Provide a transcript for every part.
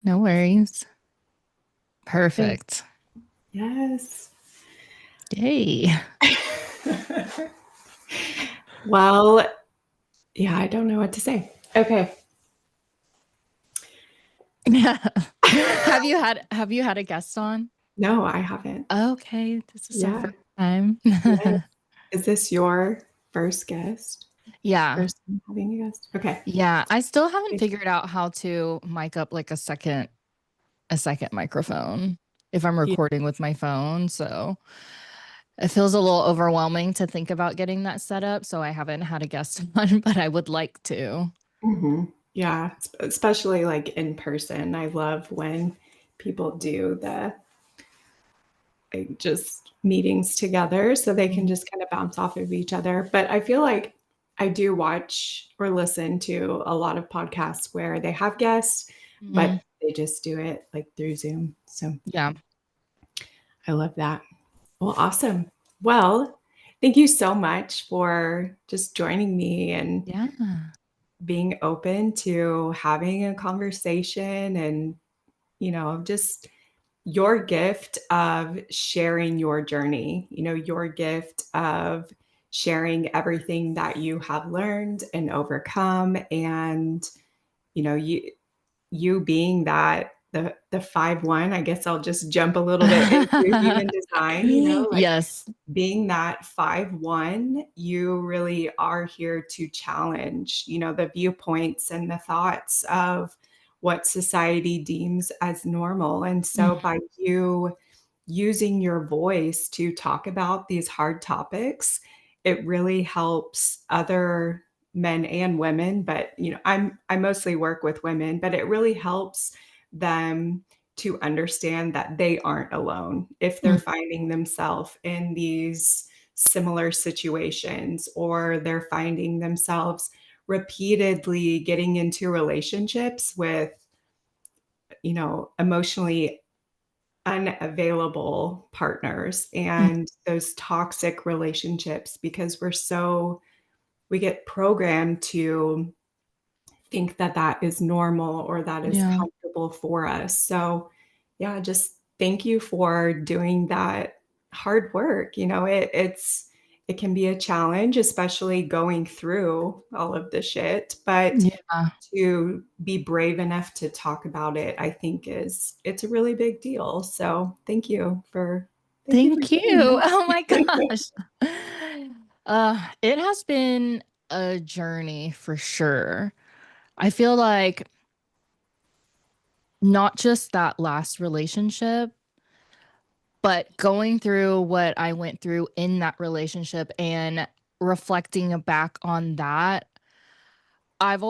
No worries. Thanks. Perfect. Yes. Yay. Well, yeah, I don't know what to say. Okay. Have you had a guest on? No, I haven't. Okay, this is our Yeah. first time. Yeah. Is this your first guest? Yeah. First time having a guest? Okay. Yeah. I still haven't figured out how to mic up like a second microphone if I'm Yeah. recording with my phone. So it feels a little overwhelming to think about getting that set up. So I haven't had a guest on, but I would like to. Yeah. Especially like in person. I love when people do the like just meetings together so they can just kind of bounce off of each other. But I feel like I do watch or listen to a lot of podcasts where they have guests, Mhm. but they just do it like through Zoom. So Yeah. I love that. Well, awesome. Well, thank you so much for just joining me and Yeah. being open to having a conversation and, just your gift of sharing your journey, your gift of sharing everything that you have learned and overcome. And, you being that the 5-1, I guess I'll just jump a little bit into human design, like Yes. being that 5-1, you really are here to challenge, the viewpoints and the thoughts of what society deems as normal. And so by you using your voice to talk about these hard topics, it really helps other men and women, but I mostly work with women, but it really helps them to understand that they aren't alone if they're finding themselves in these similar situations, or they're finding themselves repeatedly getting into relationships with, emotionally unavailable partners and those toxic relationships, because we get programmed to think that that is normal or that is Yeah. comfortable for us. So, yeah, just thank you for doing that hard work. It can be a challenge, especially going through all of the shit, but Yeah. to be brave enough to talk about it, I think it's a really big deal. So, thank you for Thank you. doing Oh my that. gosh. It has been a journey for sure. I feel like not just that last relationship, but going through what I went through in that relationship and reflecting back on that. I've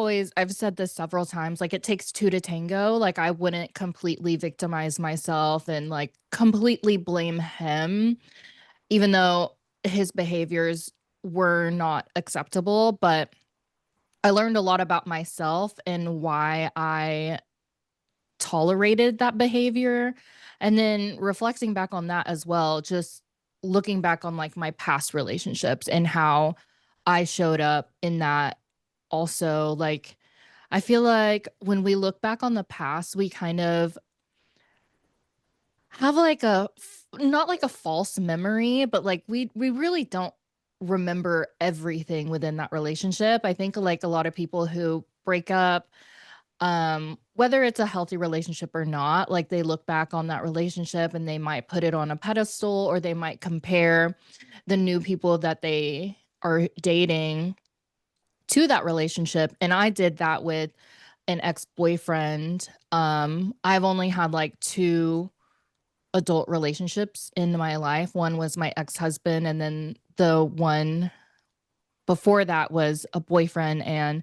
said this several times, like it takes two to tango. Like I wouldn't completely victimize myself and like completely blame him, even though his behaviors were not acceptable. But I learned a lot about myself and why I tolerated that behavior. And then reflecting back on that as well, just looking back on like my past relationships and how I showed up in that also. Like, I feel like when we look back on the past, we kind of have like not like a false memory, but like we really don't remember everything within that relationship. I think like a lot of people who break up, whether it's a healthy relationship or not, like they look back on that relationship and they might put it on a pedestal, or they might compare the new people that they are dating to that relationship. And I did that with an ex-boyfriend. I've only had like two adult relationships in my life. One was my ex-husband, and then the one before that was a boyfriend. And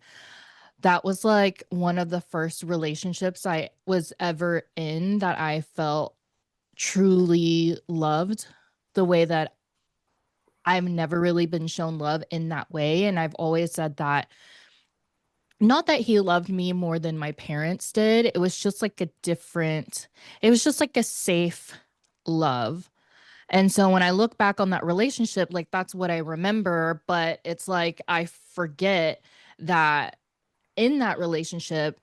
that was like one of the first relationships I was ever in that I felt truly loved, the way that I've never really been shown love in that way. And I've always said that, not that he loved me more than my parents did. It was just like a safe love. And so when I look back on that relationship, like that's what I remember. But it's like I forget that in that relationship,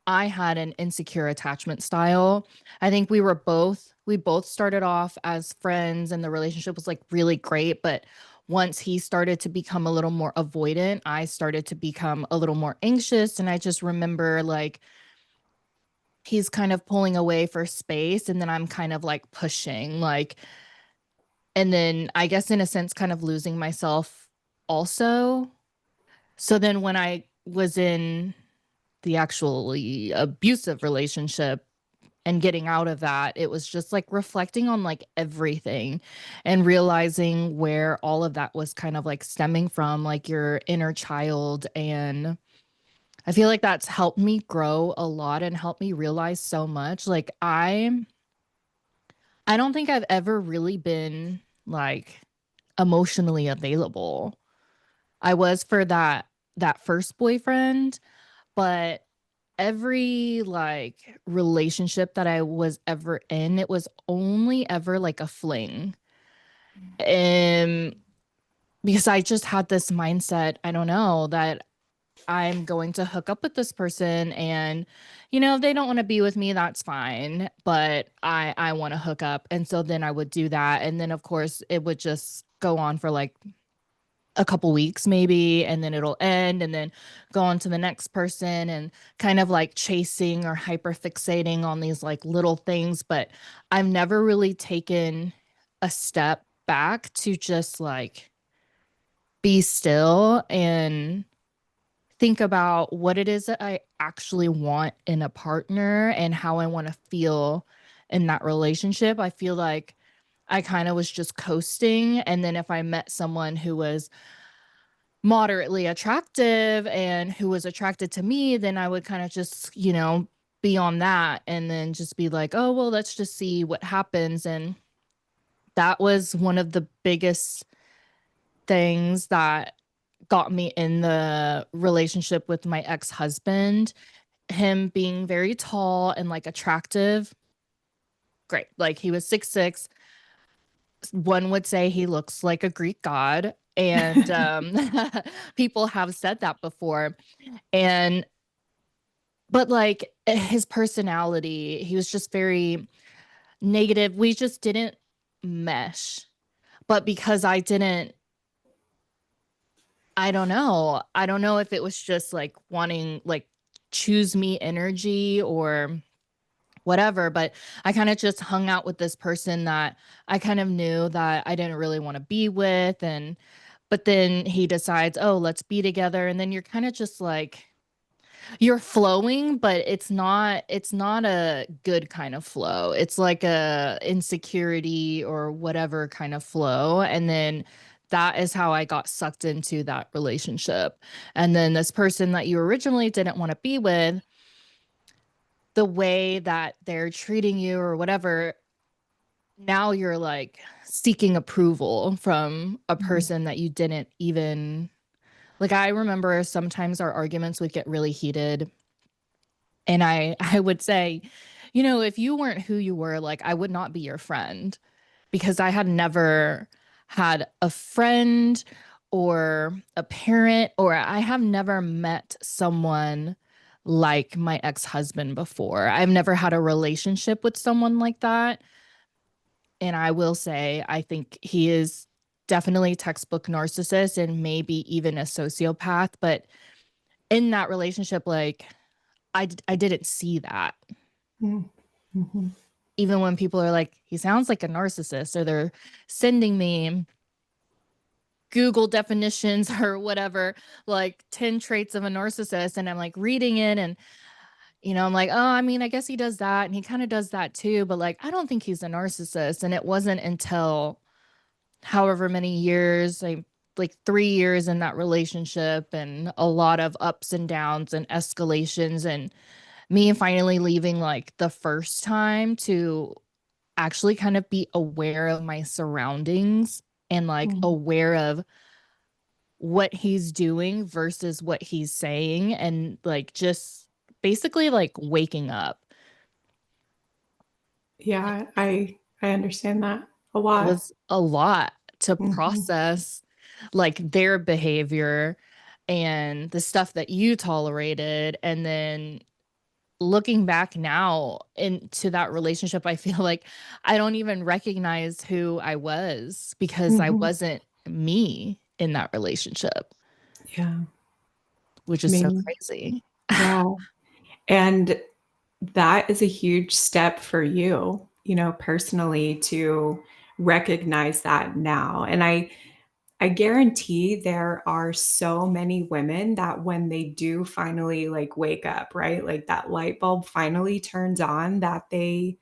I had an insecure attachment style. I think we both started off as friends and the relationship was like really great, but once he started to become a little more avoidant, I started to become a little more anxious, and I just remember like he's kind of pulling away for space and then I'm kind of like pushing like, and then I guess in a sense kind of losing myself also. So then when I was in the actually abusive relationship and getting out of that, it was just like reflecting on like everything and realizing where all of that was kind of like stemming from, like your inner child. And I feel like that's helped me grow a lot and helped me realize so much. Like I don't think I've ever really been like emotionally available. I was for that first boyfriend, but every like relationship that I was ever in, it was only ever like a fling. And because I just had this mindset, I don't know, that I'm going to hook up with this person and if they don't want to be with me, that's fine, but I want to hook up. And so then I would do that, and then of course it would just go on for like a couple weeks maybe, and then it'll end and then go on to the next person, and kind of like chasing or hyper fixating on these like little things, but I've never really taken a step back to just like be still and think about what it is that I actually want in a partner and how I want to feel in that relationship. I feel like I kind of was just coasting, and then if I met someone who was moderately attractive and who was attracted to me, then I would kind of just, be on that and then just be like, oh, well, let's just see what happens. And that was one of the biggest things that got me in the relationship with my ex-husband. Him being very tall and like attractive. Great. Like he was 6'6". One would say he looks like a Greek god. And people have said that before. And but like his personality, he was just very negative. We just didn't mesh. But because I don't know. I don't know if it was just like wanting like choose me energy or whatever, but I kind of just hung out with this person that I kind of knew that I didn't really want to be with. And but then he decides, oh, let's be together. And then you're kind of just like you're flowing, but it's not a good kind of flow. It's like a insecurity or whatever kind of flow. And then that is how I got sucked into that relationship. And then this person that you originally didn't want to be with, the way that they're treating you or whatever, now you're like seeking approval from a person that you didn't even like. I remember sometimes our arguments would get really heated, and I would say, if you weren't who you were, like I would not be your friend, because I had never had a friend or a parent, or I have never met someone like my ex-husband before. I've never had a relationship with someone like that. And I will say, I think he is definitely textbook narcissist and maybe even a sociopath. But in that relationship, like I didn't see that. Mm-hmm. Even when people are like, he sounds like a narcissist, or they're sending me Google definitions or whatever, like 10 traits of a narcissist. And I'm like reading it, and, I'm like, oh, I mean, I guess he does that. And he kind of does that too. But like, I don't think he's a narcissist. And it wasn't until however many years, like 3 years in that relationship and a lot of ups and downs and escalations, and me finally leaving like the first time to actually kind of be aware of my surroundings and like Mm-hmm. aware of what he's doing versus what he's saying, and like just basically like waking up. Yeah, I understand that a It lot. was a lot to Mhm. process, like their behavior and the stuff that you tolerated, and then looking back now into that relationship, I feel like I don't even recognize who I was because I Mhm. wasn't me in that relationship, Yeah. which I is so mean, crazy. yeah. And that is a huge step for you, personally to recognize that now. And I guarantee there are so many women that when they do finally like wake up, right? Like that light bulb finally turns on, that they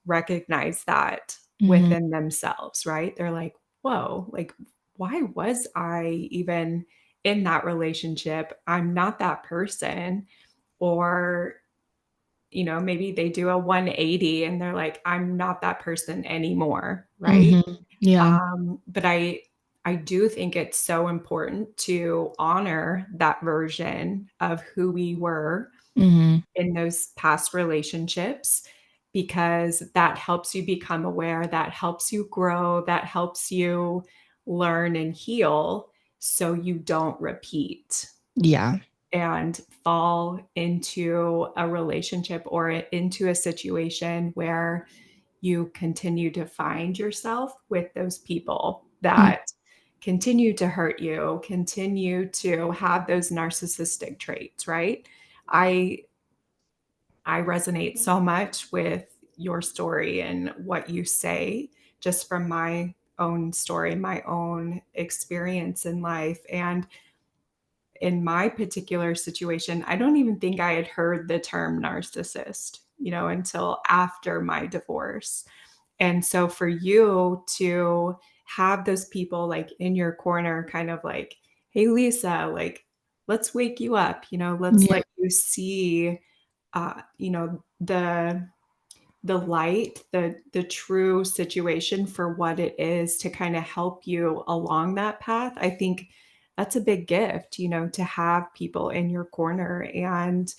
recognize that Mhm, within themselves, right? They're like, whoa, like, why was I even in that relationship? I'm not that person. Or, maybe they do a 180 and they're like, I'm not that person anymore, right? mhm, yeah, But I do think it's so important to honor that version of who we were mhm, in those past relationships, because that helps you become aware, that helps you grow, that helps you learn and heal so you don't repeat yeah, and fall into a relationship or into a situation where you continue to find yourself with those people mm, that continue to hurt you, continue to have those narcissistic traits, right? I I resonate so much with your story and what you say, just from my own story, my own experience in life. And in my particular situation, I don't even think I had heard the term narcissist, until after my divorce. And so for you to have those people like in your corner, kind of like, hey, Lisa, like, let's wake you up, let's yeah, let you see, the light, the true situation for what it is, to kind of help you along that path. I think that's a big gift, to have people in your corner and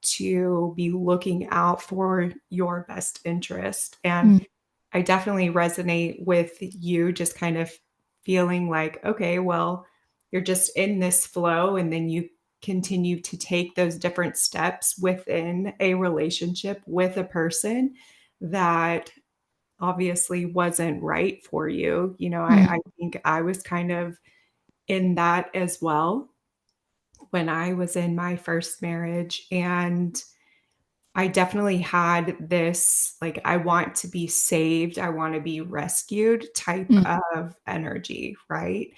to be looking out for your best interest. And mm, I definitely resonate with you just kind of feeling like, okay, well, you're just in this flow and then you continue to take those different steps within a relationship with a person that obviously wasn't right for you. I mm, think I was kind of in that as well when I was in my first marriage. And I definitely had this, like, I want to be saved, I wanna be rescued type mm, of energy, right?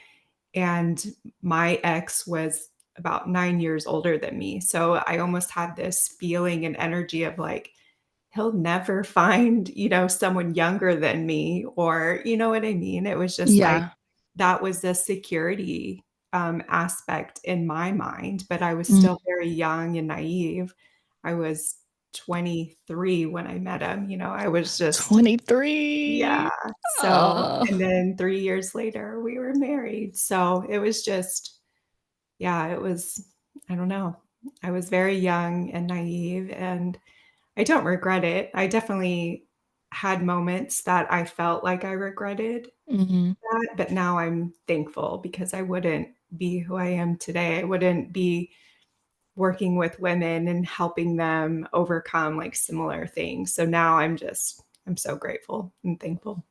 And my ex was about 9 years older than me, so I almost had this feeling and energy of, like, he'll never find, someone younger than me, or you know what I mean? It was just like, yeah, that was the security, aspect in my mind, but I was mm, still very young and naive. I was 23 when I met him, I was just, yeah. 23. So, Oh, and then 3 years later, we were married, so it was just, yeah, it was, I don't know. I was very young and naive, and I don't regret it. I definitely had moments that I felt like I regretted mhm, that, but now I'm thankful because I wouldn't be who I am today. I wouldn't be working with women and helping them overcome like similar things. So now I'm so grateful and thankful.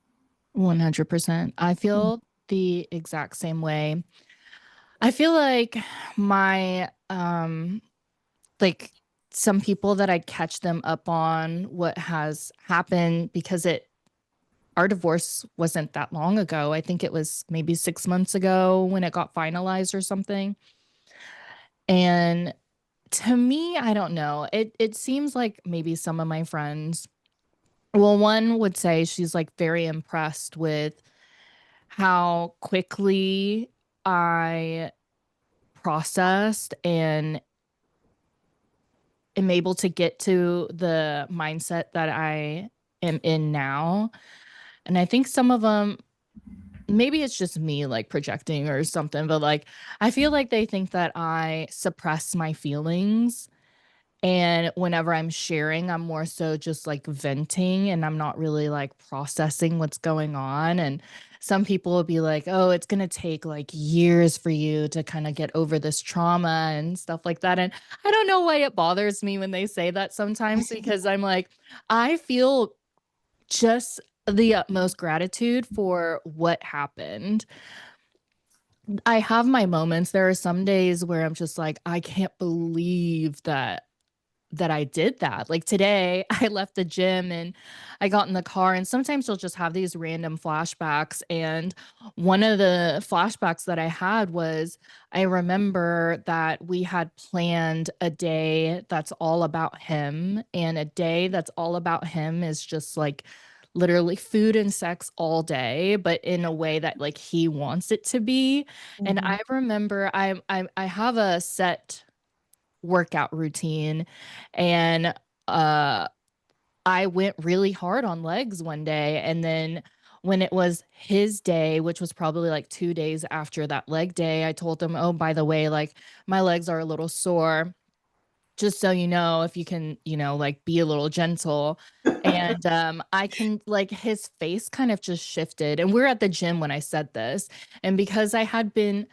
100%. I Mm. feel the exact same way. I feel like my like some people that I catch them up on what has happened because it our divorce wasn't that long ago. I think it was maybe 6 months ago when it got finalized or something. And to me, I don't know. It seems like maybe some of my friends, well, one would say she's like very impressed with how quickly I processed and am able to get to the mindset that I am in now. And I think some of them, maybe it's just me like projecting or something, but like I feel like they think that I suppress my feelings. And whenever I'm sharing, I'm more so just like venting and I'm not really like processing what's going on. And some people will be like, oh, it's going to take like years for you to kind of get over this trauma and stuff like that. And I don't know why it bothers me when they say that sometimes, because I'm like, I feel just the utmost gratitude for what happened. I have my moments. There are some days where I'm just like, I can't believe that I did that. Like today, I left the gym and I got in the car, and sometimes you'll just have these random flashbacks. And one of the flashbacks that I had was I remember that we had planned a day that's all about him, and a day that's all about him is just like literally food and sex all day, but in a way that like he wants it to be. And Mhm. I remember I have a set workout routine, and uh I went really hard on legs one day, and then when it was his day, which was probably like 2 days after that leg day, I told him, "Oh, by the way, like my legs are a little sore. Just so you know, if you can, like be a little gentle." And I can like his face kind of just shifted. And we're at the gym when I said this. And because I had been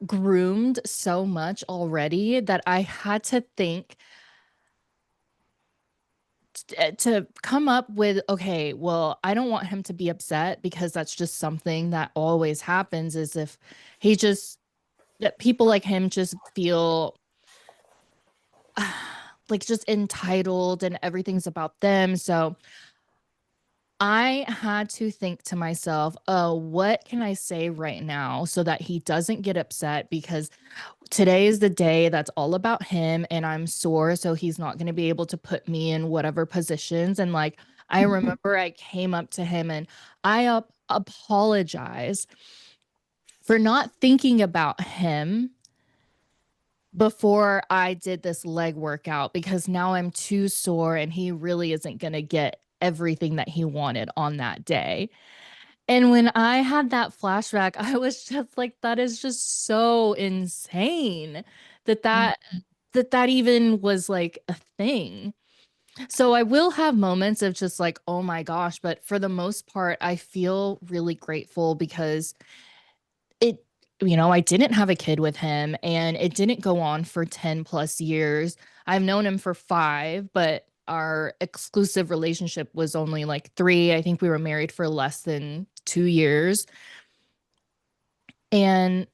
groomed so much already that I had to think to come up with, okay, well, I don't want him to be upset, because that's just something that always happens, is if he just that people like him just feel like just entitled and everything's about them. So I had to think to myself, oh, what can I say right now so that he doesn't get upset? Because today is the day that's all about him, and I'm sore, so he's not going to be able to put me in whatever positions. And like, I remember I came up to him and I apologized for not thinking about him before I did this leg workout, because now I'm too sore and he really isn't going to get everything that he wanted on that day. And when I had that flashback, I was just like, that is just so insane that that even was like a thing. So I will have moments of just like, oh my gosh, but for the most part, I feel really grateful because it, I didn't have a kid with him, and it didn't go on for 10 plus years. I've known him for 5, but our exclusive relationship was only like 3. I think we were married for less than 2 years. And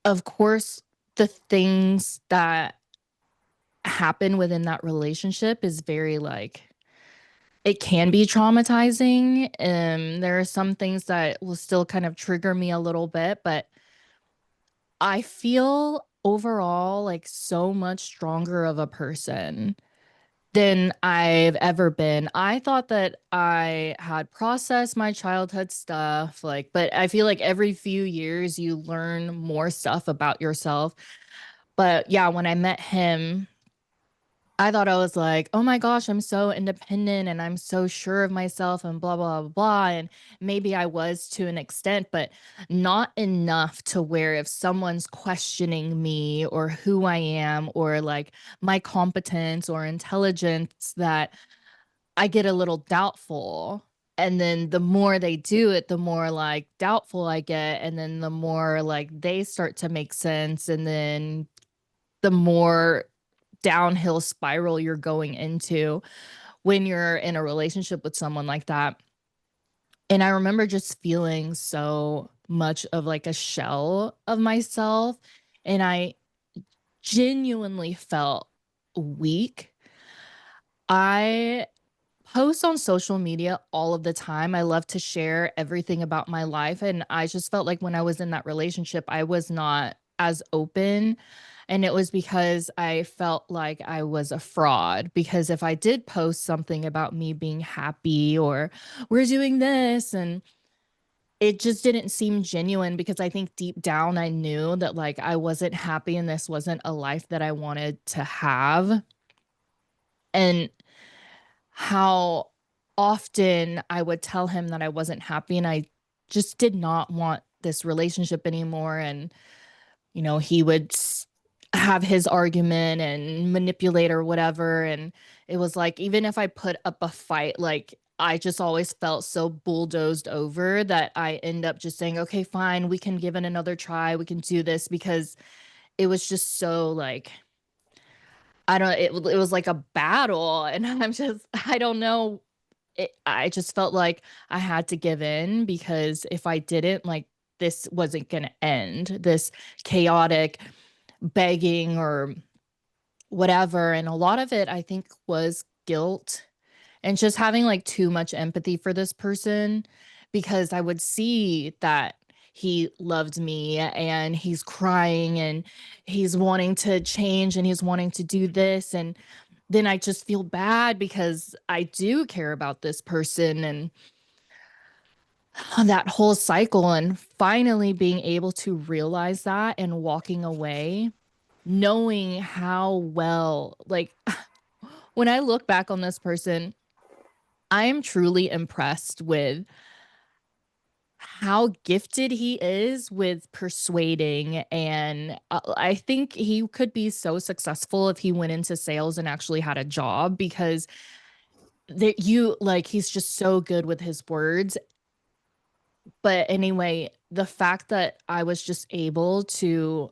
of course, the things that happen within that relationship is very like, it can be traumatizing. There are some things that will still kind of trigger me a little bit, but I feel overall like so much stronger of a person than I've ever been. I thought that I had processed my childhood stuff, like, but I feel like every few years you learn more stuff about yourself. But yeah, when I met him, I thought I was like, oh my gosh, I'm so independent and I'm so sure of myself and blah, blah, blah, blah. And maybe I was to an extent, but not enough to where if someone's questioning me or who I am or like my competence or intelligence, that I get a little doubtful. And then the more they do it, the more like doubtful I get. And then the more like they start to make sense. And then the more downhill spiral you're going into when you're in a relationship with someone like that. And I remember just feeling so much of like a shell of myself. And I genuinely felt weak. I post on social media all of the time. I love to share everything about my life. And I just felt like when I was in that relationship, I was not as open. And it was because I felt like I was a fraud. Because if I did post something about me being happy or we're doing this, and it just didn't seem genuine, because I think deep down I knew that like I wasn't happy and this wasn't a life that I wanted to have. And how often I would tell him that I wasn't happy and I just did not want this relationship anymore. And, he would have his argument and manipulate or whatever. And it was like, even if I put up a fight, like, I just always felt so bulldozed over that I end up just saying, okay, fine, we can give it another try. We can do this because it was just so like, I don't, it was like a battle. And I don't know. I just felt like I had to give in because if I didn't, like, this wasn't going to end, this chaotic begging or whatever. And a lot of it, I think, was guilt and just having like too much empathy for this person because I would see that he loved me and he's crying and he's wanting to change and he's wanting to do this. And then I just feel bad because I do care about this person and that whole cycle. And finally being able to realize that and walking away, knowing how well, like, when I look back on this person, I am truly impressed with how gifted he is with persuading. And I think he could be so successful if he went into sales and actually had a job because that you like he's just so good with his words. But anyway, the fact that I was just able to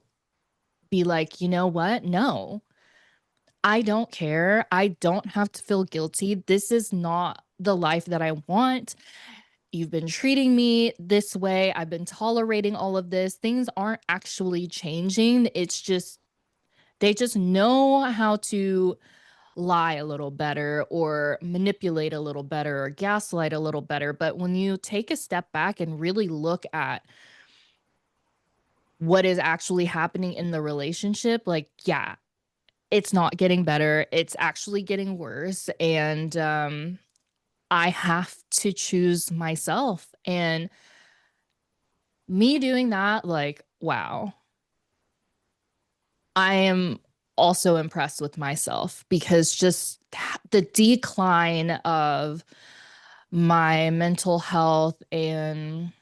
be like, you know what? No, I don't care. I don't have to feel guilty. This is not the life that I want. You've been treating me this way. I've been tolerating all of this. Things aren't actually changing. It's just, they just know how to lie a little better or manipulate a little better or gaslight a little better. But when you take a step back and really look at what is actually happening in the relationship, like, yeah, it's not getting better. It's actually getting worse. And I have to choose myself. And me doing that, like, wow, I am also impressed with myself because just the decline of my mental health and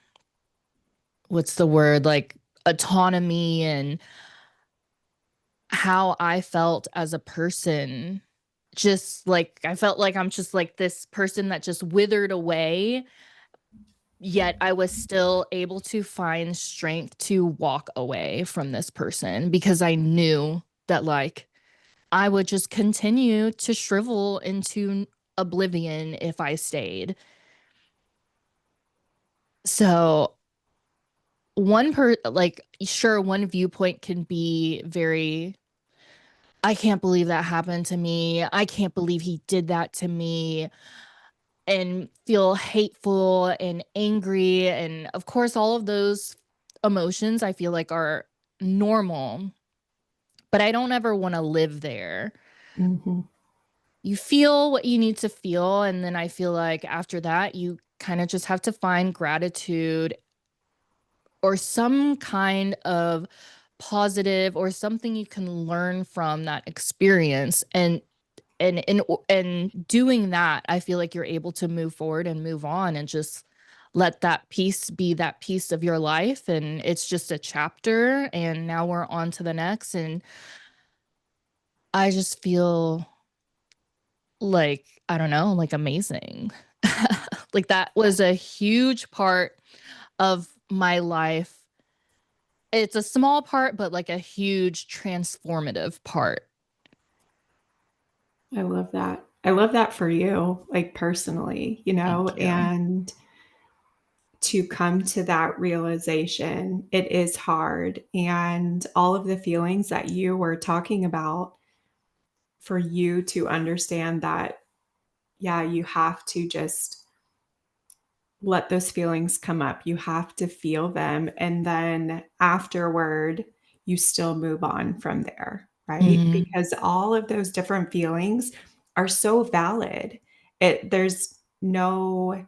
what's the word, like autonomy and how I felt as a person. Just like I felt like I'm just like this person that just withered away, yet I was still able to find strength to walk away from this person because I knew that like I would just continue to shrivel into oblivion if I stayed. So like sure, one viewpoint can be very, I can't believe that happened to me. I can't believe he did that to me, and feel hateful and angry. And of course, all of those emotions I feel like are normal, but I don't ever want to live there. Mhm. You feel what you need to feel. And then I feel like after that, you kind of just have to find gratitude or some kind of positive or something you can learn from that experience. And doing that, I feel like you're able to move forward and move on and just let that piece be that piece of your life. And it's just a chapter. And now we're on to the next. And I just feel like, I don't know, like amazing. Like that was a huge part of my life. It's a small part, but like a huge transformative part. I love that. I love that for you, like personally, Thank you. and to come to that realization, it is hard. And all of the feelings that you were talking about, for you to understand that, yeah, you have to just let those feelings come up. You have to feel them. And then afterward, you still move on from there, right? Mhm. Because all of those different feelings are so valid. There's no,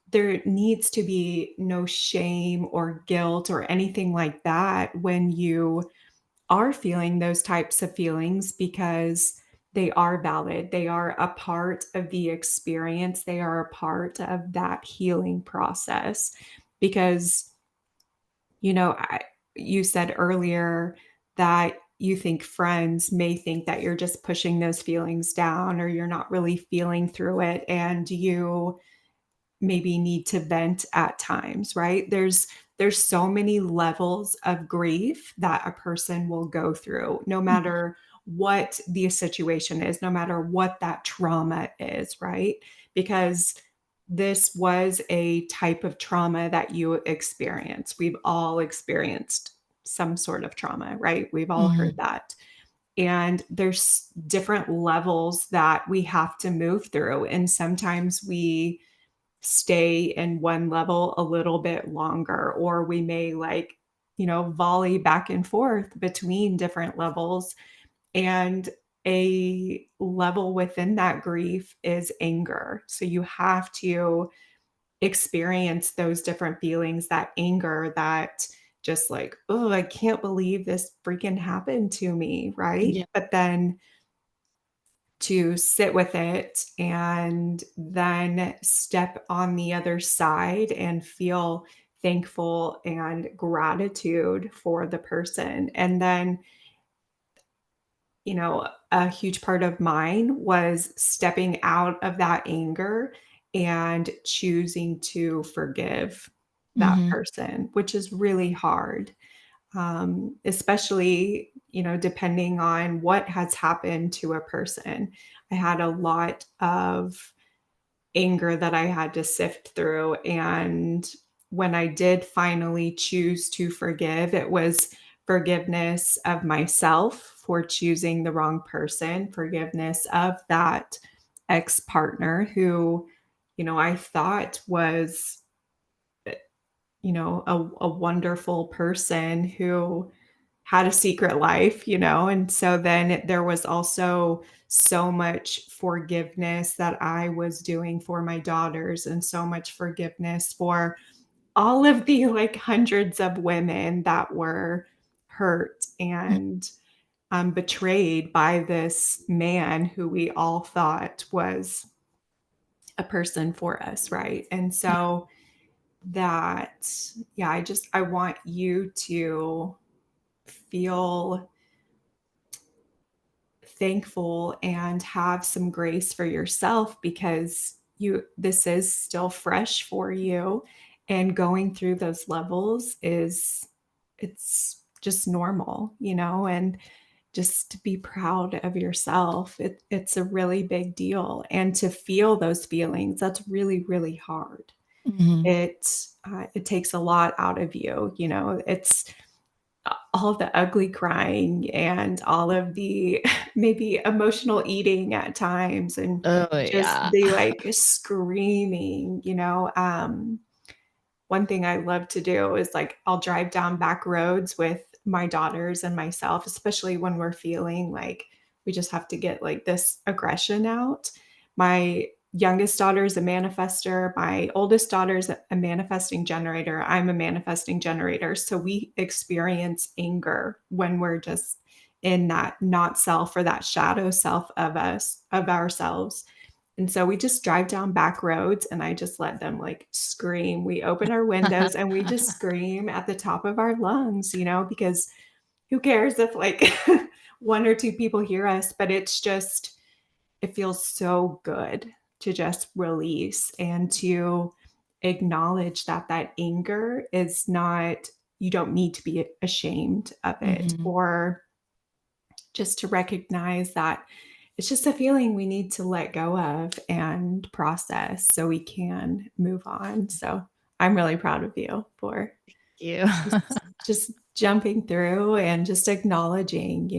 there needs to be no shame or guilt or anything like that when you are feeling those types of feelings, because they are valid. They are a part of the experience. They are a part of that healing process. Because, you know, you said earlier that you think friends may think that you're just pushing those feelings down or you're not really feeling through it and you maybe need to vent at times, right? There's so many levels of grief that a person will go through, no Mhm. matter what the situation is, no matter what that trauma is, right? Because this was a type of trauma that you experienced. We've all experienced some sort of trauma, right? We've all heard Mhm. that. And there's different levels that we have to move through. And sometimes we stay in one level a little bit longer, or we may volley back and forth between different levels. And a level within that grief is anger. So you have to experience those different feelings, that anger, that just like, oh, I can't believe this freaking happened to me. Right. Yeah. But then to sit with it and then step on the other side and feel thankful and gratitude for the person. And then, a huge part of mine was stepping out of that anger and choosing to forgive that Mhm. person, which is really hard, especially, depending on what has happened to a person. I had a lot of anger that I had to sift through. And when I did finally choose to forgive, it was forgiveness of myself for choosing the wrong person, forgiveness of that ex partner who, I thought was, a wonderful person who had a secret life, and so then there was also so much forgiveness that I was doing for my daughters and so much forgiveness for all of the, like, hundreds of women that were hurt Mhm. and, betrayed by this man who we all thought was a person for us, right? And Yeah. so that yeah, I want you to feel thankful and have some grace for yourself because this is still fresh for you, and going through those levels is it's just normal, and just to be proud of yourself. It's a really big deal, and to feel those feelings, that's really, really hard. Mhm. It takes a lot out of you, it's all the ugly crying and all of the maybe emotional eating at times and Oh, just yeah. the, like, screaming, one thing I love to do is, like, I'll drive down back roads with my daughters and myself, especially when we're feeling like we just have to get, like, this aggression out. My youngest daughter is a manifester, my oldest daughter is a manifesting generator, I'm a manifesting generator, so we experience anger when we're just in that not self or that shadow self of ourselves. And so we just drive down back roads and I just let them, like, scream. We open our windows and we just scream at the top of our lungs, because who cares if, like, one or two people hear us, but it feels so good to just release and to acknowledge that that anger is not, you don't need to be ashamed of it, Mhm. or just to recognize that it's just a feeling we need to let go of and process so we can move on. So I'm really proud of you for You. just jumping through and just acknowledging,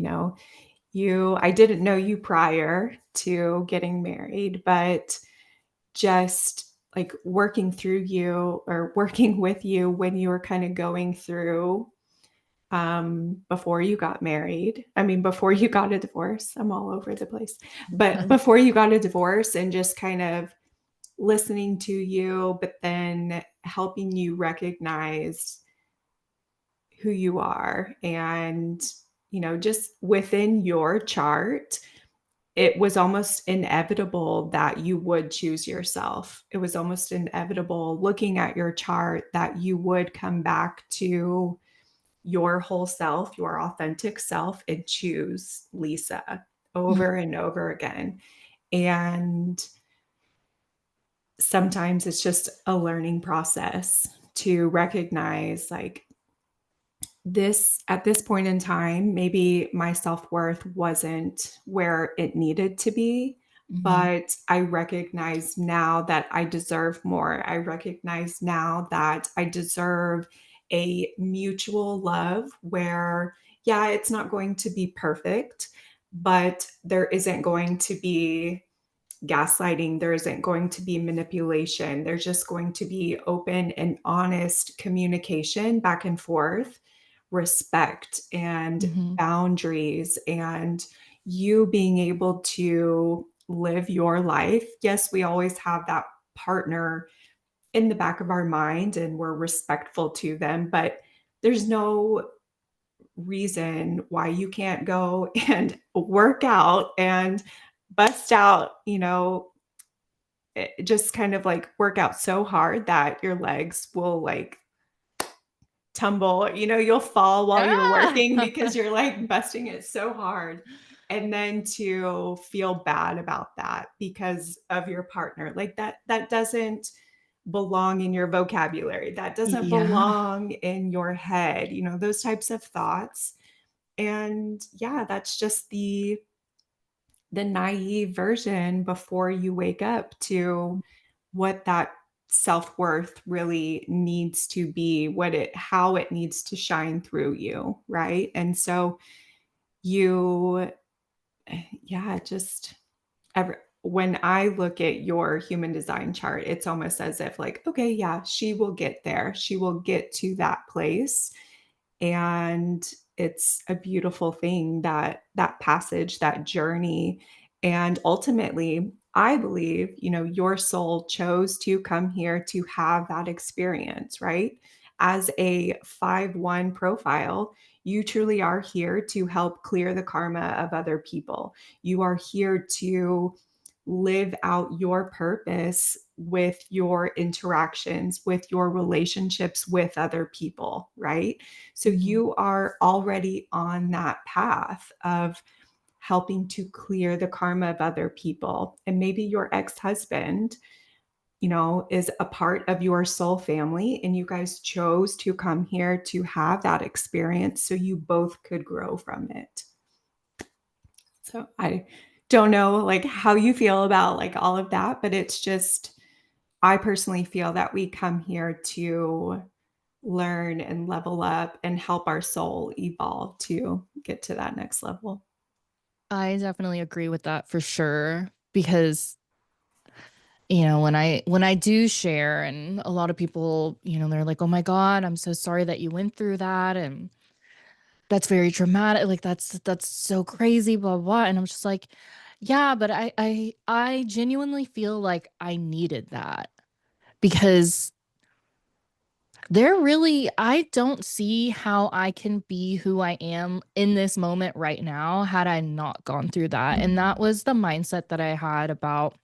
I didn't know you prior to getting married, but just like working through you or working with you when you were kind of going through before you got married. I mean, before you got a divorce. I'm all over the place. But before you got a divorce and just kind of listening to you, but then helping you recognize who you are and, just within your chart, it was almost inevitable that you would choose yourself. It was almost inevitable looking at your chart that you would come back to your whole self, your authentic self, and choose Lisa Mhm. over and over again. And sometimes it's just a learning process to recognize, like, this at this point in time, maybe my self-worth wasn't where it needed to be, Mhm. but I recognize now that I deserve more. I recognize now that I deserve a mutual love where, yeah, it's not going to be perfect, but there isn't going to be gaslighting, there isn't going to be manipulation. There's just going to be open and honest communication back and forth, respect and Mhm. boundaries, and you being able to live your life. Yes, we always have that partner in the back of our mind and we're respectful to them, but there's no reason why you can't go and work out and bust out, just kind of like work out so hard that your legs will like tumble, you'll fall while you're Ah! working because you're like busting it so hard. And then to feel bad about that because of your partner, like that doesn't belong in your vocabulary. That doesn't Yeah. belong in your head, those types of thoughts. And yeah, that's just the naive version before you wake up to what that self-worth really needs to be, what it how it needs to shine through you, right? And so you yeah, just when I look at your human design chart, it's almost as if like, okay, yeah, she will get there. She will get to that place, and it's a beautiful thing, that passage, that journey. And ultimately, I believe, your soul chose to come here to have that experience, right? As a 5-1 profile, you truly are here to help clear the karma of other people. You are here to live out your purpose with your interactions, with your relationships with other people, right? So Mhm. you are already on that path of helping to clear the karma of other people. And maybe your ex-husband, is a part of your soul family and you guys chose to come here to have that experience so you both could grow from it. So I don't know like how you feel about like all of that, but it's just I personally feel that we come here to learn and level up and help our soul evolve to get to that next level. I definitely agree with that for sure because when I do share and a lot of people, they're like, "Oh my God, I'm so sorry that you went through that." And that's very traumatic. Like that's so crazy, blah, blah, blah. And I'm just like, yeah, but I genuinely feel like I needed that because I don't see how I can be who I am in this moment right now had I not gone through that. And that Mhm. was the mindset that I had about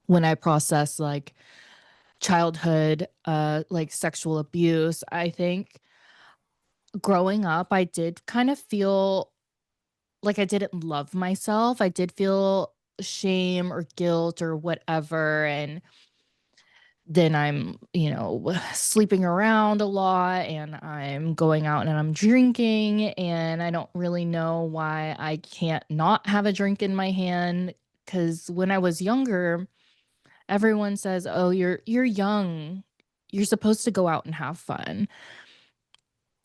when I processed like childhood, like sexual abuse. I think growing up, I did kind of feel like I didn't love myself. I did feel shame or guilt or whatever. And then I'm, sleeping around a lot and I'm going out and I'm drinking. And I don't really know why I can't not have a drink in my hand. Cause when I was younger, everyone says, "Oh, you're young. You're supposed to go out and have fun."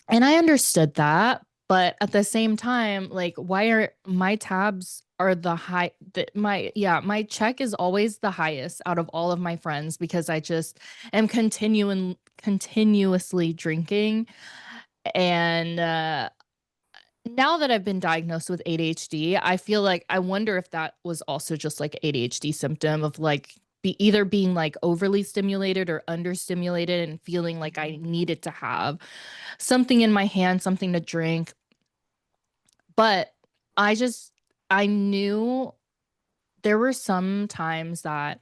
And I understood that, but at the same time, like why are my tabs are the high that my yeah, my check is always the highest out of all of my friends because I just am continuously drinking and now that I've been diagnosed with ADHD, I feel like I wonder if that was also just like ADHD symptom of like either being like overly stimulated or understimulated and feeling like I needed to have something in my hand, something to drink. But I just, I knew there were some times that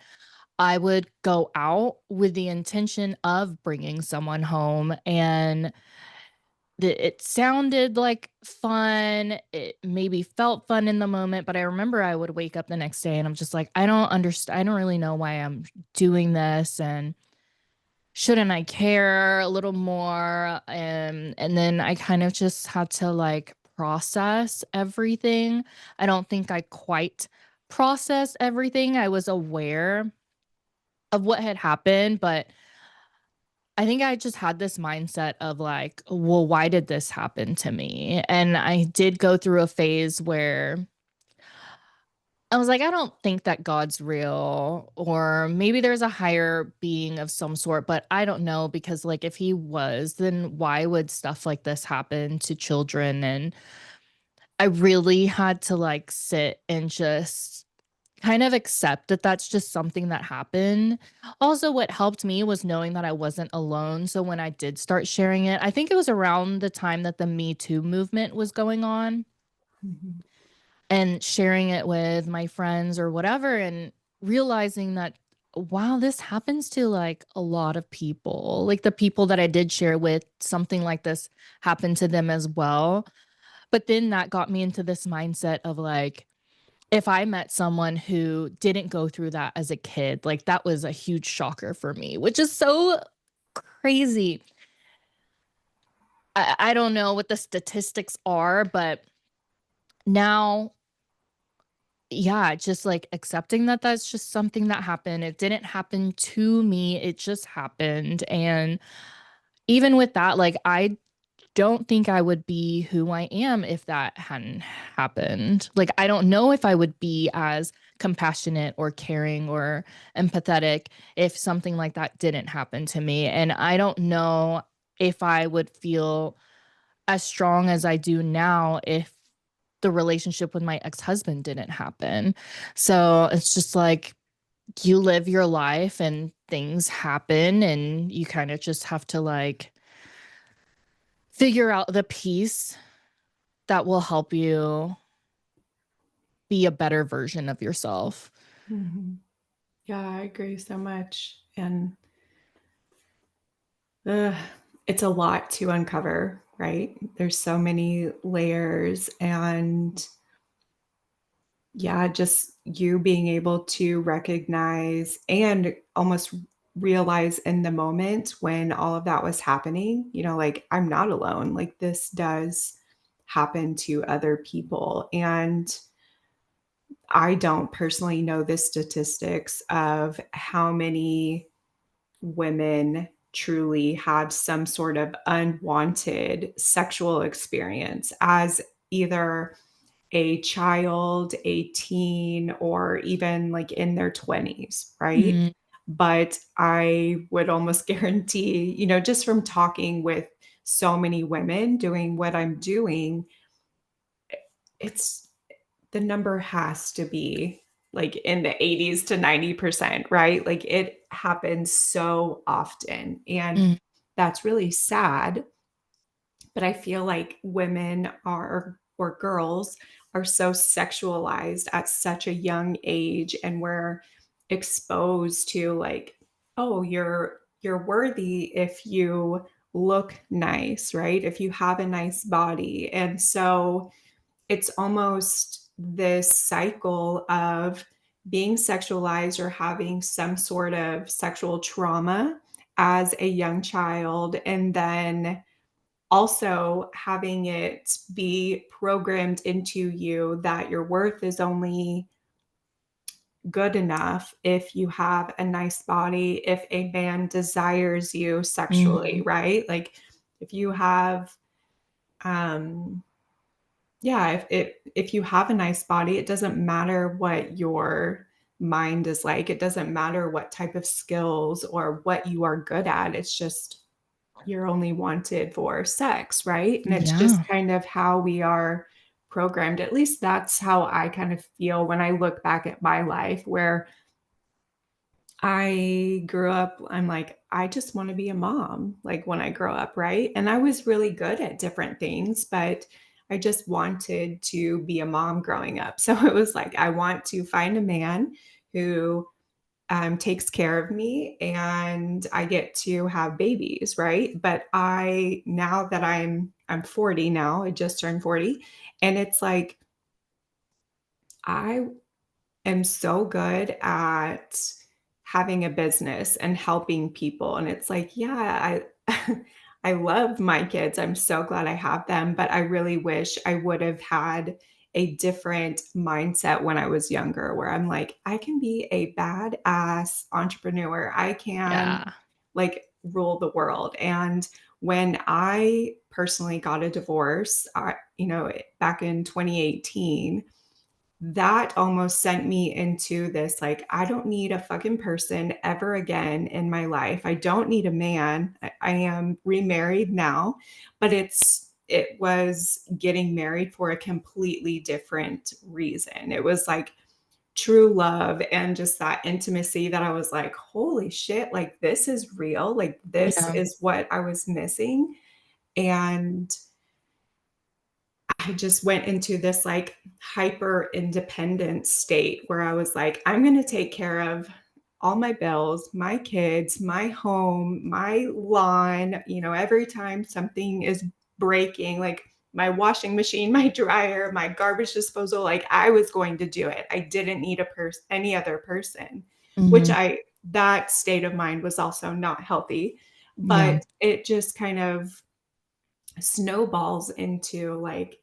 I would go out with the intention of bringing someone home. And it sounded like fun. It maybe felt fun in the moment, but I remember I would wake up the next day and I'm just like, I don't understand. I don't really know why I'm doing this. And shouldn't I care a little more? And then I kind of just had to like process everything. I don't think I quite processed everything. I was aware of what had happened, but I think I just had this mindset of like, well, why did this happen to me? And I did go through a phase where I was like, I don't think that God's real, or maybe there's a higher being of some sort, but I don't know because, like, if he was, then why would stuff like this happen to children? And I really had to like sit and just kind of accept that that's just something that happened. Also, what helped me was knowing that I wasn't alone. So when I did start sharing it, I think it was around the time that the Me Too movement was going on, Mhm. and sharing it with my friends or whatever, and realizing that, wow, this happens to like a lot of people. Like the people that I did share with, something like this happened to them as well. But then that got me into this mindset of like, if I met someone who didn't go through that as a kid, like that was a huge shocker for me, which is so crazy. I don't know what the statistics are, but now, yeah, just like accepting that that's just something that happened. It didn't happen to me, it just happened. And even with that, like I don't think I would be who I am if that hadn't happened. Like, I don't know if I would be as compassionate or caring or empathetic if something like that didn't happen to me. And I don't know if I would feel as strong as I do now if the relationship with my ex-husband didn't happen. So it's just like you live your life and things happen and you kind of just have to like figure out the piece that will help you be a better version of yourself. Mhm. Yeah, I agree so much. And it's a lot to uncover, right? There's so many layers. And yeah, just you being able to recognize and almost realize in the moment when all of that was happening, like I'm not alone. Like this does happen to other people. And I don't personally know the statistics of how many women truly have some sort of unwanted sexual experience as either a child, a teen, or even like in their 20s, right? Mm, But I would almost guarantee, just from talking with so many women doing what I'm doing, it's the number has to be like in the 80s to 90%, right? Like it happens so often. And mm, that's really sad. But I feel like women are, or girls are so sexualized at such a young age, and we're exposed to like, oh, you're worthy if you look nice, right? If you have a nice body. And so it's almost this cycle of being sexualized or having some sort of sexual trauma as a young child, and then also having it be programmed into you that your worth is only good enough if you have a nice body, if a man desires you sexually, mm. right? Like if you have um yeah, if you have a nice body, it doesn't matter what your mind is like. It doesn't matter what type of skills or what you are good at. It's just you're only wanted for sex, right? And it's just Yeah. kind of how we are programmed. At least that's how I kind of feel when I look back at my life, where I grew up, I'm like, I just want to be a mom, like when I grow up, right? And I was really good at different things, but I just wanted to be a mom growing up. So it was like, I want to find a man who takes care of me and I get to have babies, right? But now that I'm I'm 40 now. I just turned 40. And it's like, I am so good at having a business and helping people. And it's like, yeah, I I love my kids. I'm so glad I have them, but I really wish I would have had a different mindset when I was younger, where I'm like, I can be a badass entrepreneur. I can Yeah. like rule the world. And when I personally got a divorce, back in 2018, that almost sent me into this like, I don't need a fucking person ever again in my life. I don't need a man. I am remarried now, but it was getting married for a completely different reason. It was like true love and just that intimacy that I was like, holy shit, like this is real. Like this Yeah. is what I was missing. And I just went into this like hyper independent state where I was like, I'm going to take care of all my bills, my kids, my home, my lawn. Every time something is breaking, like my washing machine, my dryer, my garbage disposal, like I was going to do it. I didn't need any other person, which Hmm. that state of mind was also not healthy, Yeah. but it just kind of snowballs into like,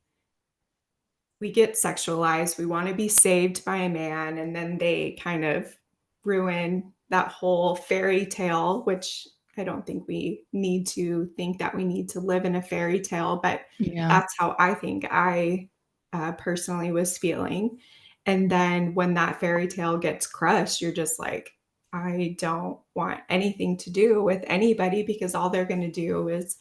we get sexualized. We want to be saved by a man, and then they kind of ruin that whole fairy tale, which I don't think we need to think that we need to live in a fairy tale, but Yeah. that's how I think I personally was feeling. And then when that fairy tale gets crushed, you're just like, I don't want anything to do with anybody because all they're going to do is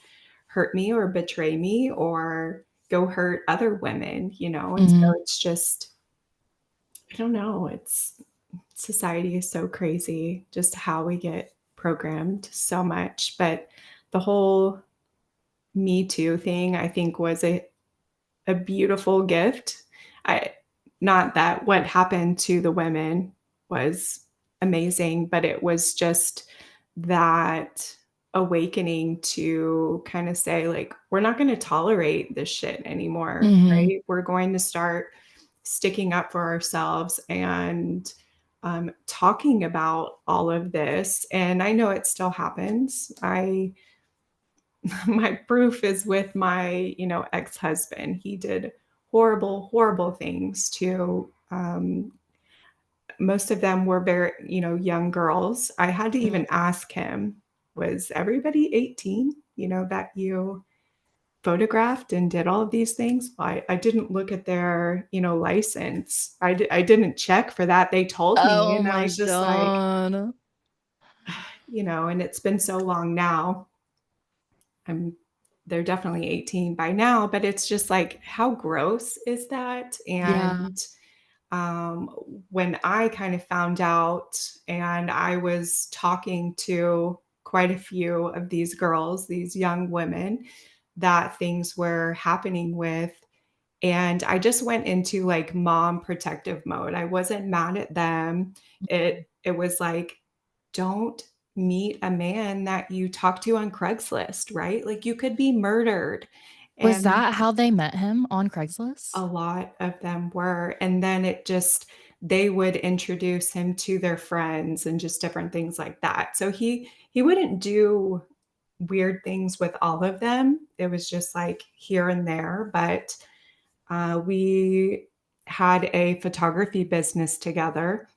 hurt me or betray me or go hurt other women, And so Hmm. it's just, I don't know, it's society is so crazy, just how we get programmed so much. But the whole Me Too thing, I think, was a beautiful gift. I Not that what happened to the women was amazing, but it was just that awakening to kind of say like, we're not going to tolerate this shit anymore, Hmm. right? We're going to start sticking up for ourselves and talking about all of this. And I know it still happens. I My proof is with my, ex-husband. He did horrible, horrible things to, most of them were very, young girls. I had to even ask him, was everybody 18, that you photographed and did all of these things? I didn't look at their, license. I didn't check for that. They told me, Oh and I my was just like, God. and it's been so long now. I'm They're definitely 18 by now, but it's just like, how gross is that? Yeah. And um, when I kind of found out, and I was talking to quite a few of these girls, these young women that things were happening with, and I just went into like mom protective mode. I wasn't mad at them. It was like, don't meet a man that you talk to on Craigslist, right? Like you could be murdered. Was And that how they met him on a Craigslist? lot of them were. And then they would introduce him to their friends and just different things like that. So he wouldn't do weird things with all of them. It was just like here and there, but we had a photography business together,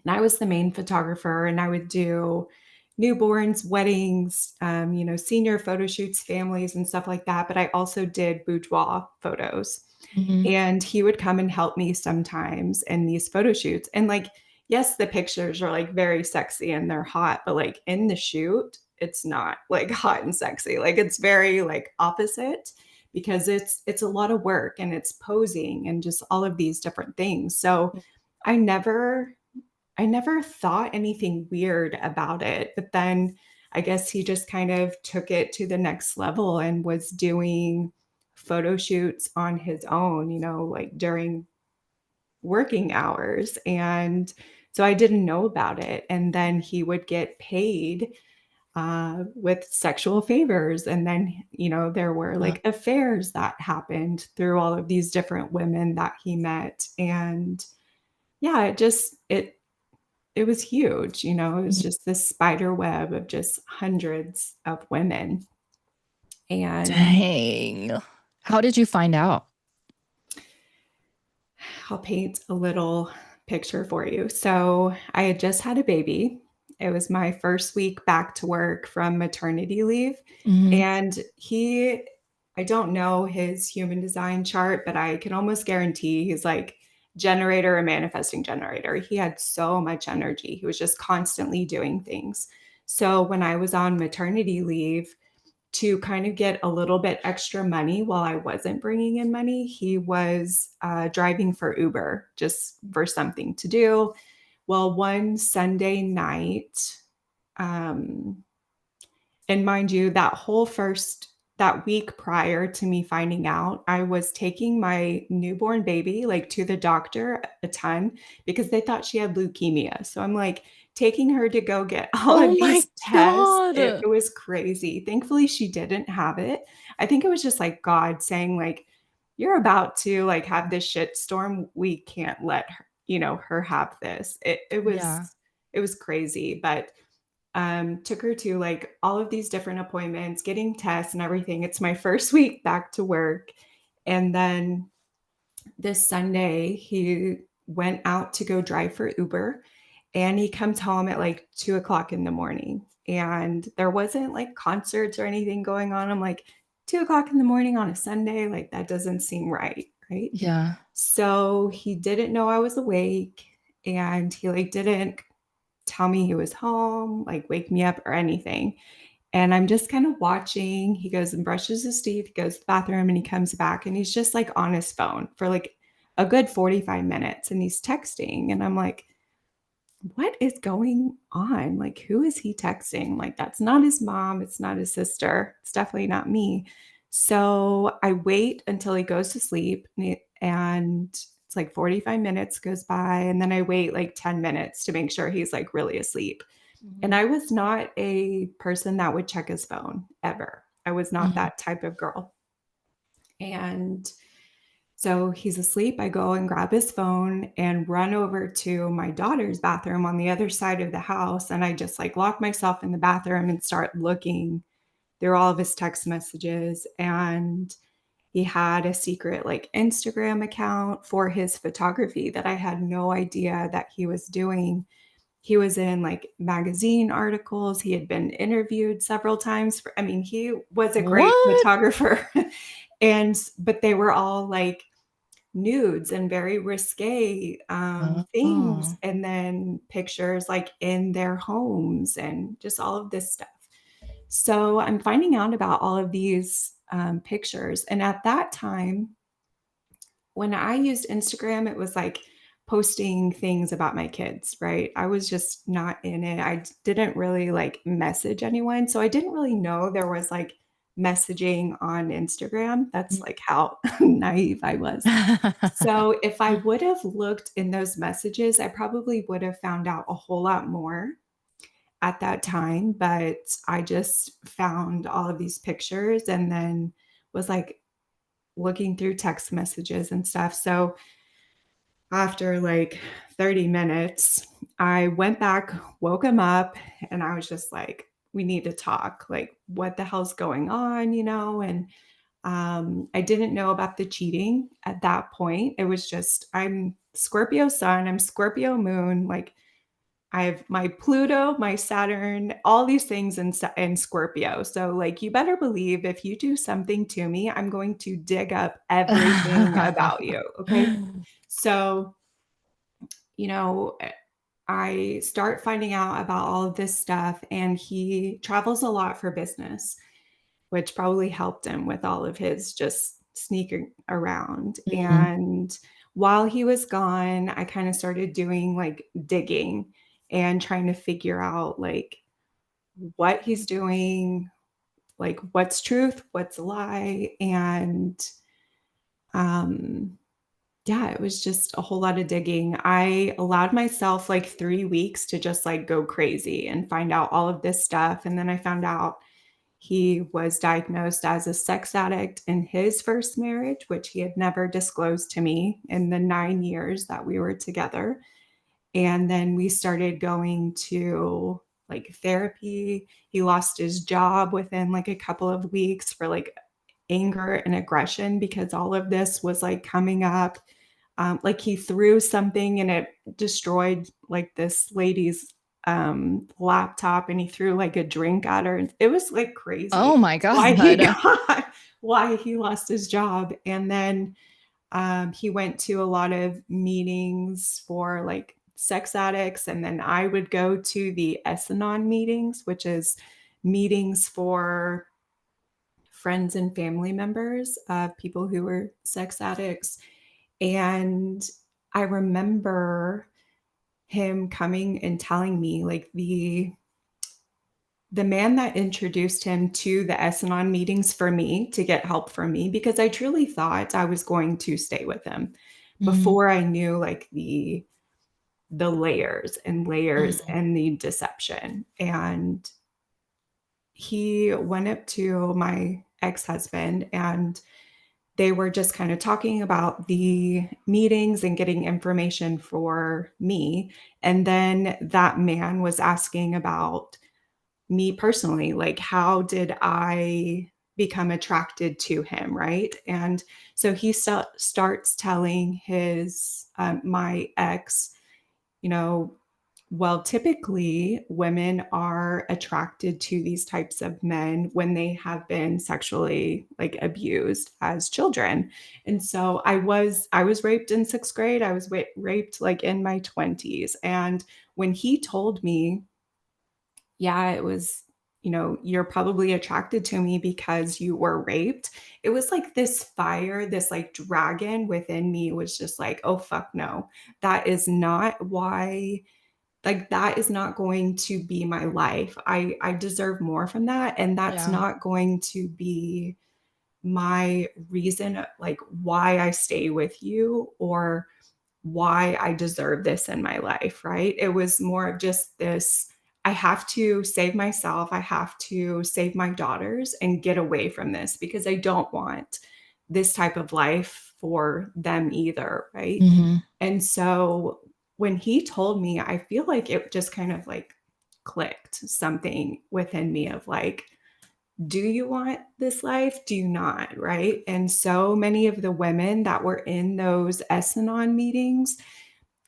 and I was the main photographer, and I would do newborns, weddings, senior photo shoots, families, and stuff like that. But I also did boudoir photos. Hmm. And he would come and help me sometimes in these photo shoots. And like, yes, the pictures are like very sexy and they're hot, but like in the shoot, it's not like hot and sexy. Like it's very like opposite, because it's a lot of work and it's posing and just all of these different things. So I never I never thought anything weird about it. But then I guess he just kind of took it to the next level and was doing photo shoots on his own, like during working hours. And so I didn't know about it. And then he would get paid with sexual favors. And then, there were Uh, like affairs that happened through all of these different women that he met. And yeah, it was huge. It was mhm. just this spider web of just hundreds of women. And Dang. How did you find out? I'll paint a little picture for you. So I had just had a baby. It was my first week back to work from maternity leave. Mhm. And I don't know his human design chart, but I can almost guarantee he's like generator or manifesting generator. He had so much energy. He was just constantly doing things. So when I was on maternity leave, to kind of get a little bit extra money while I wasn't bringing in money, he was driving for Uber just for something to do. Well, one Sunday night, um, and mind you, that week prior to me finding out, I was taking my newborn baby like to the doctor a ton because they thought she had leukemia. So I'm like taking her to go get all Oh of my these tests. It God. was crazy. Thankfully, she didn't have it. I think it was just like God saying, like, you're about to like have this shit storm. We can't let her, her have this. Yeah. It was crazy, but took her to like all of these different appointments, getting tests and everything. It's my first week back to work. And then this Sunday, he went out to go drive for Uber and he comes home at like 2 o'clock in the morning. And there wasn't like concerts or anything going on. I'm like, 2 o'clock in the morning on a Sunday, like that doesn't seem right. Right. Yeah. So he didn't know I was awake and he like didn't tell me he was home, like wake me up or anything. And I'm just kind of watching. He goes and brushes his teeth, goes to the bathroom, and he comes back and he's just like on his phone for like a good 45 minutes and he's texting. And I'm like, what is going on? Like, who is he texting? Like, that's not his mom. It's not his sister. It's definitely not me. So I wait until he goes to sleep and it's like 45 minutes goes by. And then I wait like 10 minutes to make sure he's like really asleep. And Mhm. I was not a person that would check his phone ever. I was not Mhm. that type of girl. And so he's asleep. I go and grab his phone and run over to my daughter's bathroom on the other side of the house. And I just like lock myself in the bathroom and start looking through all of his text messages. And he had a secret like Instagram account for his photography that I had no idea that he was doing. He was in like magazine articles. He had been interviewed several times. I mean, he was a great What? photographer. But they were all like nudes and very risque things. Oh. And then pictures like in their homes and just all of this stuff. So I'm finding out about all of these pictures. And at that time, when I used Instagram, it was like posting things about my kids, right? I was just not in it. I didn't really like message anyone. So I didn't really know there was like messaging on Instagram. That's Mm. like how naive I was. So if I would have looked in those messages, I probably would have found out a whole lot more at that time. But I just found all of these pictures and then was like looking through text messages and stuff. So after like 30 minutes, I went back, woke him up, and I was just like, we need to talk. Like, what the hell's going on, And I didn't know about the cheating at that point. It was just, I'm Scorpio sun, I'm Scorpio moon. Like, I have my Pluto, my Saturn, all these things in Scorpio. So, like, you better believe if you do something to me, I'm going to dig up everything about you. Okay. So, you know, I start finding out about all of this stuff, and he travels a lot for business, which probably helped him with all of his just sneaking around. Mhm. And while he was gone, I kind of started doing like digging and trying to figure out like what he's doing, like what's truth, what's a lie. And um, Yeah, it was just a whole lot of digging. I allowed myself like 3 weeks to just like go crazy and find out all of this stuff. And then I found out he was diagnosed as a sex addict in his first marriage, which he had never disclosed to me in the 9 years that we were together. And then we started going to like therapy. He lost his job within like a couple of weeks for like anger and aggression because all of this was like coming up. Like he threw something and it destroyed like this lady's laptop, and he threw like a drink at her. It was like Oh crazy my why he God. got why he lost his job. And then he went to a lot of meetings for like sex addicts. And then I would go to the S-Anon meetings, which is meetings for friends and family members of people who were sex addicts. And I remember him coming and telling me like the man that introduced him to the S-Anon meetings for me to get help from me, because I truly thought I was going to stay with him Mhm. before I knew like the layers and layers Mhm. and the deception. And he went up to my ex-husband, and they were just kind of talking about the meetings and getting information for me. And then that man was asking about me personally, like, how did I become attracted to him? Right. And so he starts telling my ex, you know, well, typically women are attracted to these types of men when they have been sexually like abused as children. And so I was raped in 6th grade. I was raped like in my 20s. And when he told me, yeah, it was, you're probably attracted to me because you were raped. It was like this fire, this like dragon within me was just like, oh fuck no. That is not why, like, that is not going to be my life. I deserve more from that, and that's Yeah. not going to be my reason, like why I stay with you or why I deserve this in my life, right? It was more of just this, I have to save myself, I have to save my daughters and get away from this because I don't want this type of life for them either, right? Mhm. And so when he told me, I feel like it just kind of like clicked something within me of like, do you want this life? Do you not? Right. And so many of the women that were in those S-Anon meetings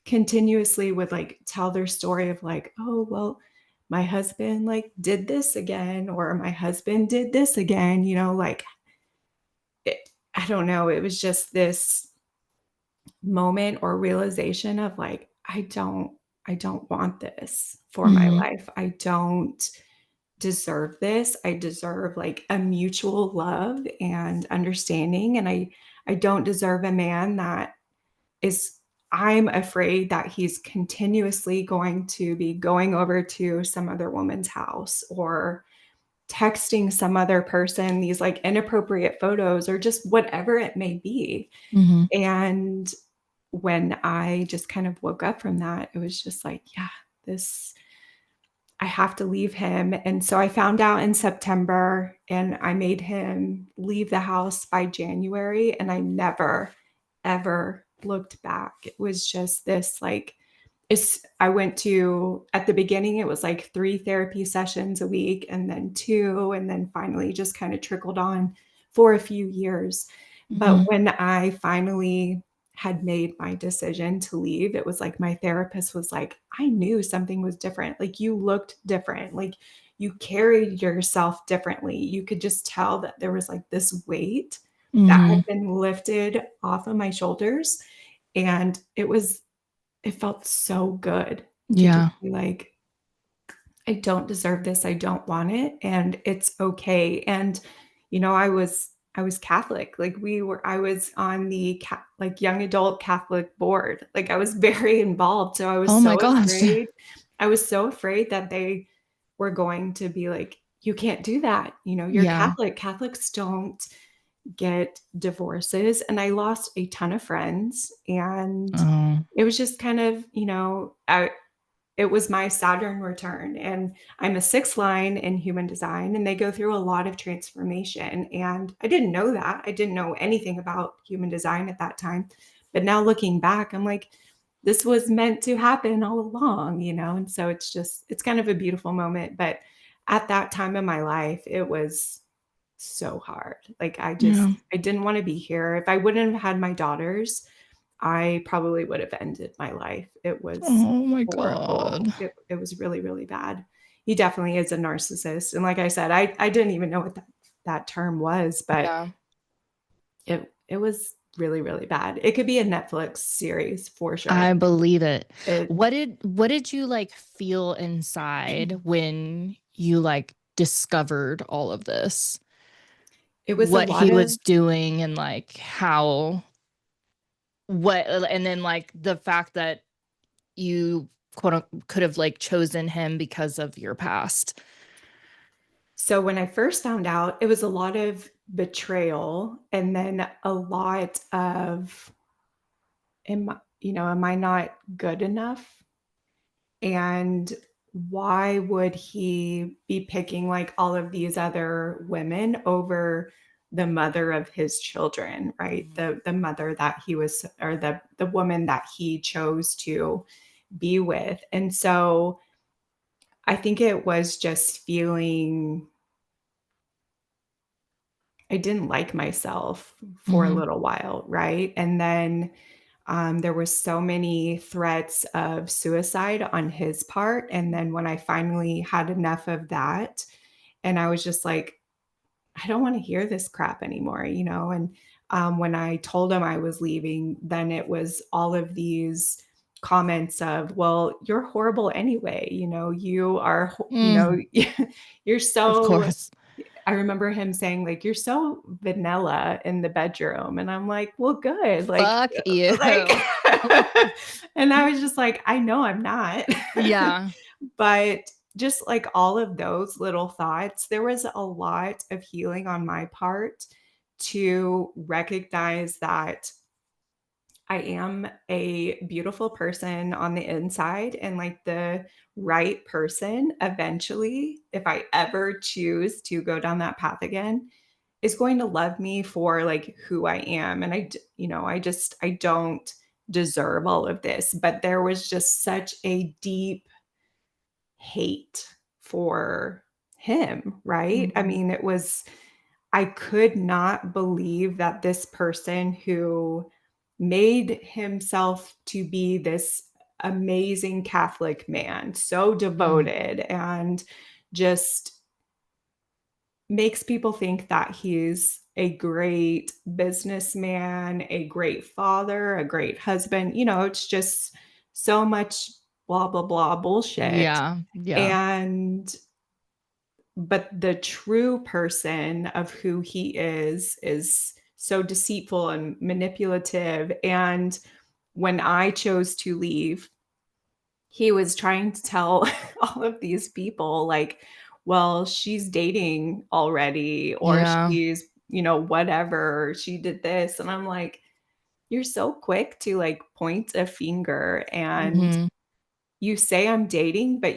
continuously would like tell their story of like, oh, well, my husband like did this again, or my husband did this again, like it, I don't know. It was just this moment or realization of like, I don't want this for my Mhm. life. I don't deserve this. I deserve like a mutual love and understanding. And I don't deserve a man that is, I'm afraid that he's continuously going to be going over to some other woman's house or texting some other person these like inappropriate photos or just whatever it may be. Mhm. And when I just kind of woke up from that, it was just like, yeah, this, I have to leave him. And so I found out in September and I made him leave the house by January. And I never, ever looked back. It was just this like, I went to, at the beginning, it was like 3 therapy sessions a week and then 2, and then finally just kind of trickled on for a few years. But Mhm. when I finally had made my decision to leave, it was like my therapist was like, I knew something was different. Like you looked different. Like you carried yourself differently. You could just tell that there was like this weight that had Mhm. been lifted off of my shoulders. And it felt so good to just Yeah. be like, I don't deserve this. I don't want it. And it's okay. And, I was Catholic. Like I was on the like young adult Catholic board. Like I was very involved. So I was Oh my so gosh. afraid. I was so afraid that they were going to be like, you can't do that. You're Yeah. Catholic. Catholics don't, get divorces, and I lost a ton of friends. And Oh, it was just kind of, it was my Saturn return. And I'm a sixth line in human design, and they go through a lot of transformation. And I didn't know that. I didn't know anything about human design at that time. But now looking back, I'm like, this was meant to happen all along. And so it's kind of a beautiful moment. But at that time in my life, it was so hard. Like yeah. I didn't want to be here. If I wouldn't have had my daughters, I probably would have ended my life. It was Oh my God. horrible. It was really, really bad. He definitely is a narcissist. And like I said, I didn't even know what that term was, but Yeah. it was really, really bad. It could be a Netflix series for sure. I believe it. It What did you like feel inside when you like discovered all of this? it was a What lot he of was doing and like how what and then like the fact that you could have like chosen him because of your past. so when I first found out, it was a lot of betrayal, and then a lot of am I not good enough? And why would he be picking like all of these other women over the mother of his children, right? Mhm. The mother that he was, or the woman that he chose to be with. And so I think it was just feeling I didn't like myself for a Mhm. little while, right? And then there were so many threats of suicide on his part. And then when I finally had enough of that, and I was just like, I don't want to hear this crap anymore. And when I told him I was leaving, then it was all of these comments of, well, you're horrible anyway. You are, Mm, you're of so course. I remember him saying, like, "You're so vanilla in the bedroom." And I'm like, "Well, good." Fuck you. Like and I was just like, "I know I'm not." Yeah. But just like all of those little thoughts, there was a lot of healing on my part to recognize that I am a beautiful person on the inside, and like the right person eventually, if I ever choose to go down that path again, is going to love me for like who I am. And I don't deserve all of this, but there was just such a deep hate for him, right? I Mhm. mean, I could not believe that this person who made himself to be this amazing Catholic man, so Mm. devoted and just makes people think that he's a great businessman, a great father, a great husband. It's just so much blah, blah, blah bullshit. Yeah. Yeah. And but the true person of who he is so deceitful and manipulative. And when I chose to leave, he was trying to tell all of these people, like, well, she's dating already, or Yeah. she's whatever, she did this. And I'm like, you're so quick to like point a finger, and Mhm. you say I'm dating, but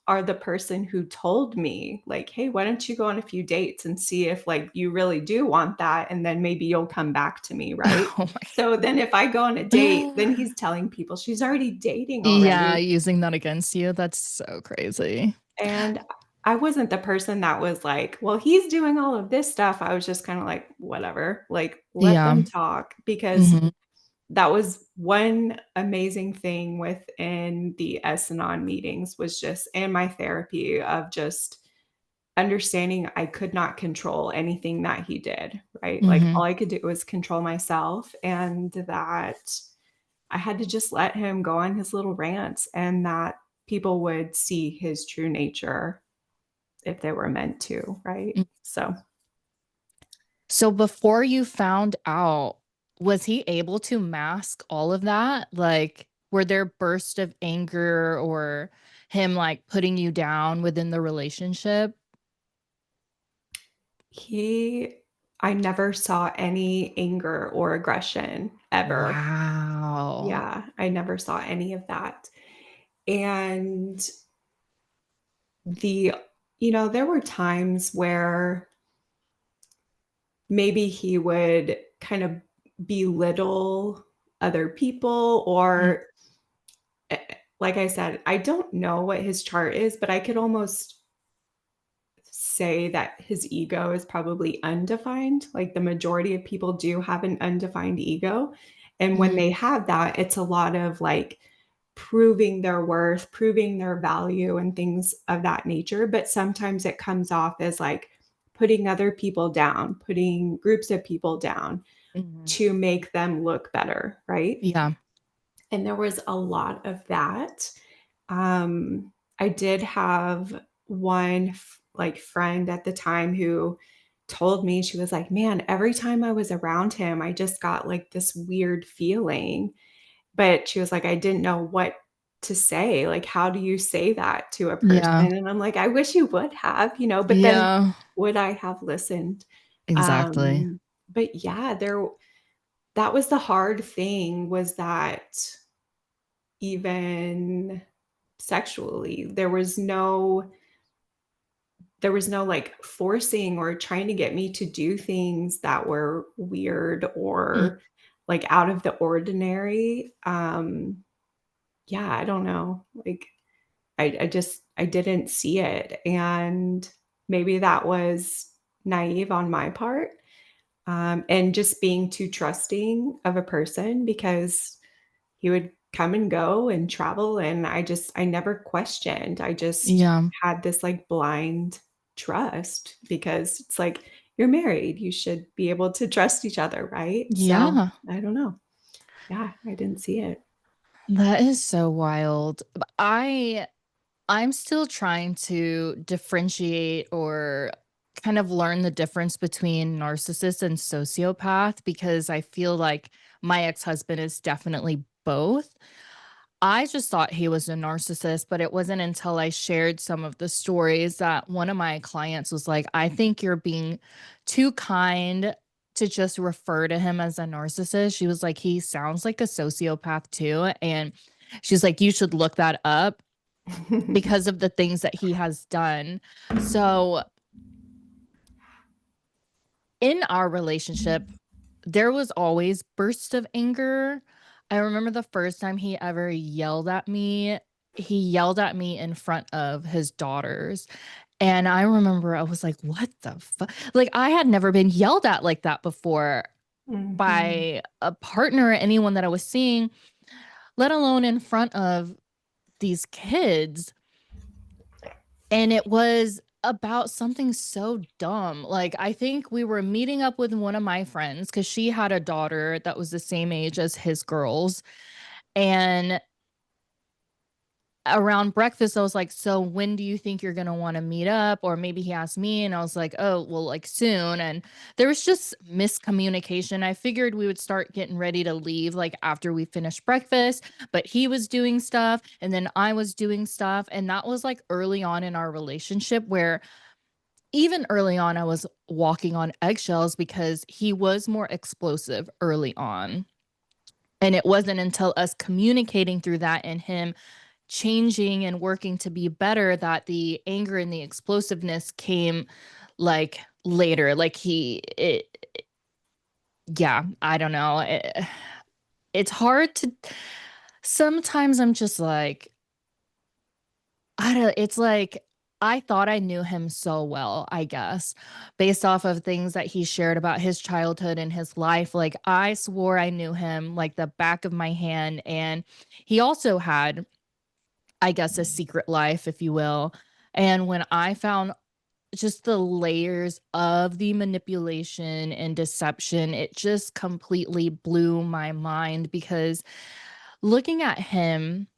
are the person who told me, like, hey, why don't you go on a few dates and see if like you really do want that? And then maybe you'll come back to me, right? Oh So then if I go on a date, my. then he's telling people she's already dating Yeah, already. using that against you. That's so crazy. And I wasn't the person that was like, well, he's doing all of this stuff. I was just kind of like, whatever, like, let Yeah. them talk. Because Mhm. that was one amazing thing within the S-Anon meetings, was just, and my therapy, of just understanding I could not control anything that he did, right? Like all Mhm. I could do was control myself, and that I had to just let him go on his little rants, and that people would see his true nature if they were meant to, right? So So before you found out, was he able to mask all of that? Like, were there bursts of anger or him like putting you down within the relationship? he I never saw any anger or aggression ever. Wow. Yeah, I never saw any of that. And the there were times where maybe he would kind of belittle other people Mm, or like I said, I don't know what his chart is, but I could almost say that his ego is probably undefined. Like the majority of people do have an undefined ego. And when mhm, they have that, it's a lot of like proving their worth, proving their value, and things of that nature. But sometimes it comes off as like putting other people down, putting groups of people down mhm. to make them look better. Right. Yeah. And there was a lot of that. I did have one like friend at the time who told me, she was like, "Man, every time I was around him, I just got like this weird feeling." But she was like, "I didn't know what to say. Like, how do you say that to a person?" Yeah. And I'm like, "I wish you would have, but then Yeah. would I have listened?" Exactly. But yeah, that was the hard thing, was that even sexually, there was no like forcing or trying to get me to do things that were weird Mm. or like out of the ordinary. Yeah, I don't know. Like I didn't see it. And maybe that was naive on my part. And just being too trusting of a person, because he would come and go and travel, and I never questioned. I just Yeah. had this, like, blind trust, because it's like, you're married, you should be able to trust each other, right? So, Yeah. I don't know. Yeah, I didn't see it. That is so wild. I'm still trying to differentiate or kind of learn the difference between narcissist and sociopath because I feel like my ex-husband is definitely both. I just thought he was a narcissist, but it wasn't until I shared some of the stories that one of my clients was like, I think you're being too kind to just refer to him as a narcissist. She was like, he sounds like a sociopath too. And she's like, you should look that up because of the things that he has done. So in our relationship, there was always bursts of anger. I remember the first time he ever yelled at me, he yelled at me in front of his daughters. And I remember I was like, "What the fuck?" Like, I had never been yelled at like that before Mhm. by a partner or anyone that I was seeing, let alone in front of these kids. And it was about something so dumb. Like, I think we were meeting up with one of my friends because she had a daughter that was the same age as his girls. And around breakfast, I was like, "So when do you think you're gonna wanna meet up?" Or maybe he asked me, and I was like, "Oh, well, like, soon." And there was just miscommunication. I figured we would start getting ready to leave, like, after we finished breakfast, but he was doing stuff, and then I was doing stuff, and that was, like, early on in our relationship where even early on, I was walking on eggshells because he was more explosive early on. And it wasn't until us communicating through that and him changing and working to be better that the anger and the explosiveness came like later. Like yeah, I don't know. It's hard to, sometimes I'm just like, I don't, it's like, I thought I knew him so well, I guess, based off of things that he shared about his childhood and his life. Like, I swore I knew him like the back of my hand. And he also had, I guess, a secret life, if you will. And when I found just the layers of the manipulation and deception, it just completely blew my mind because looking at him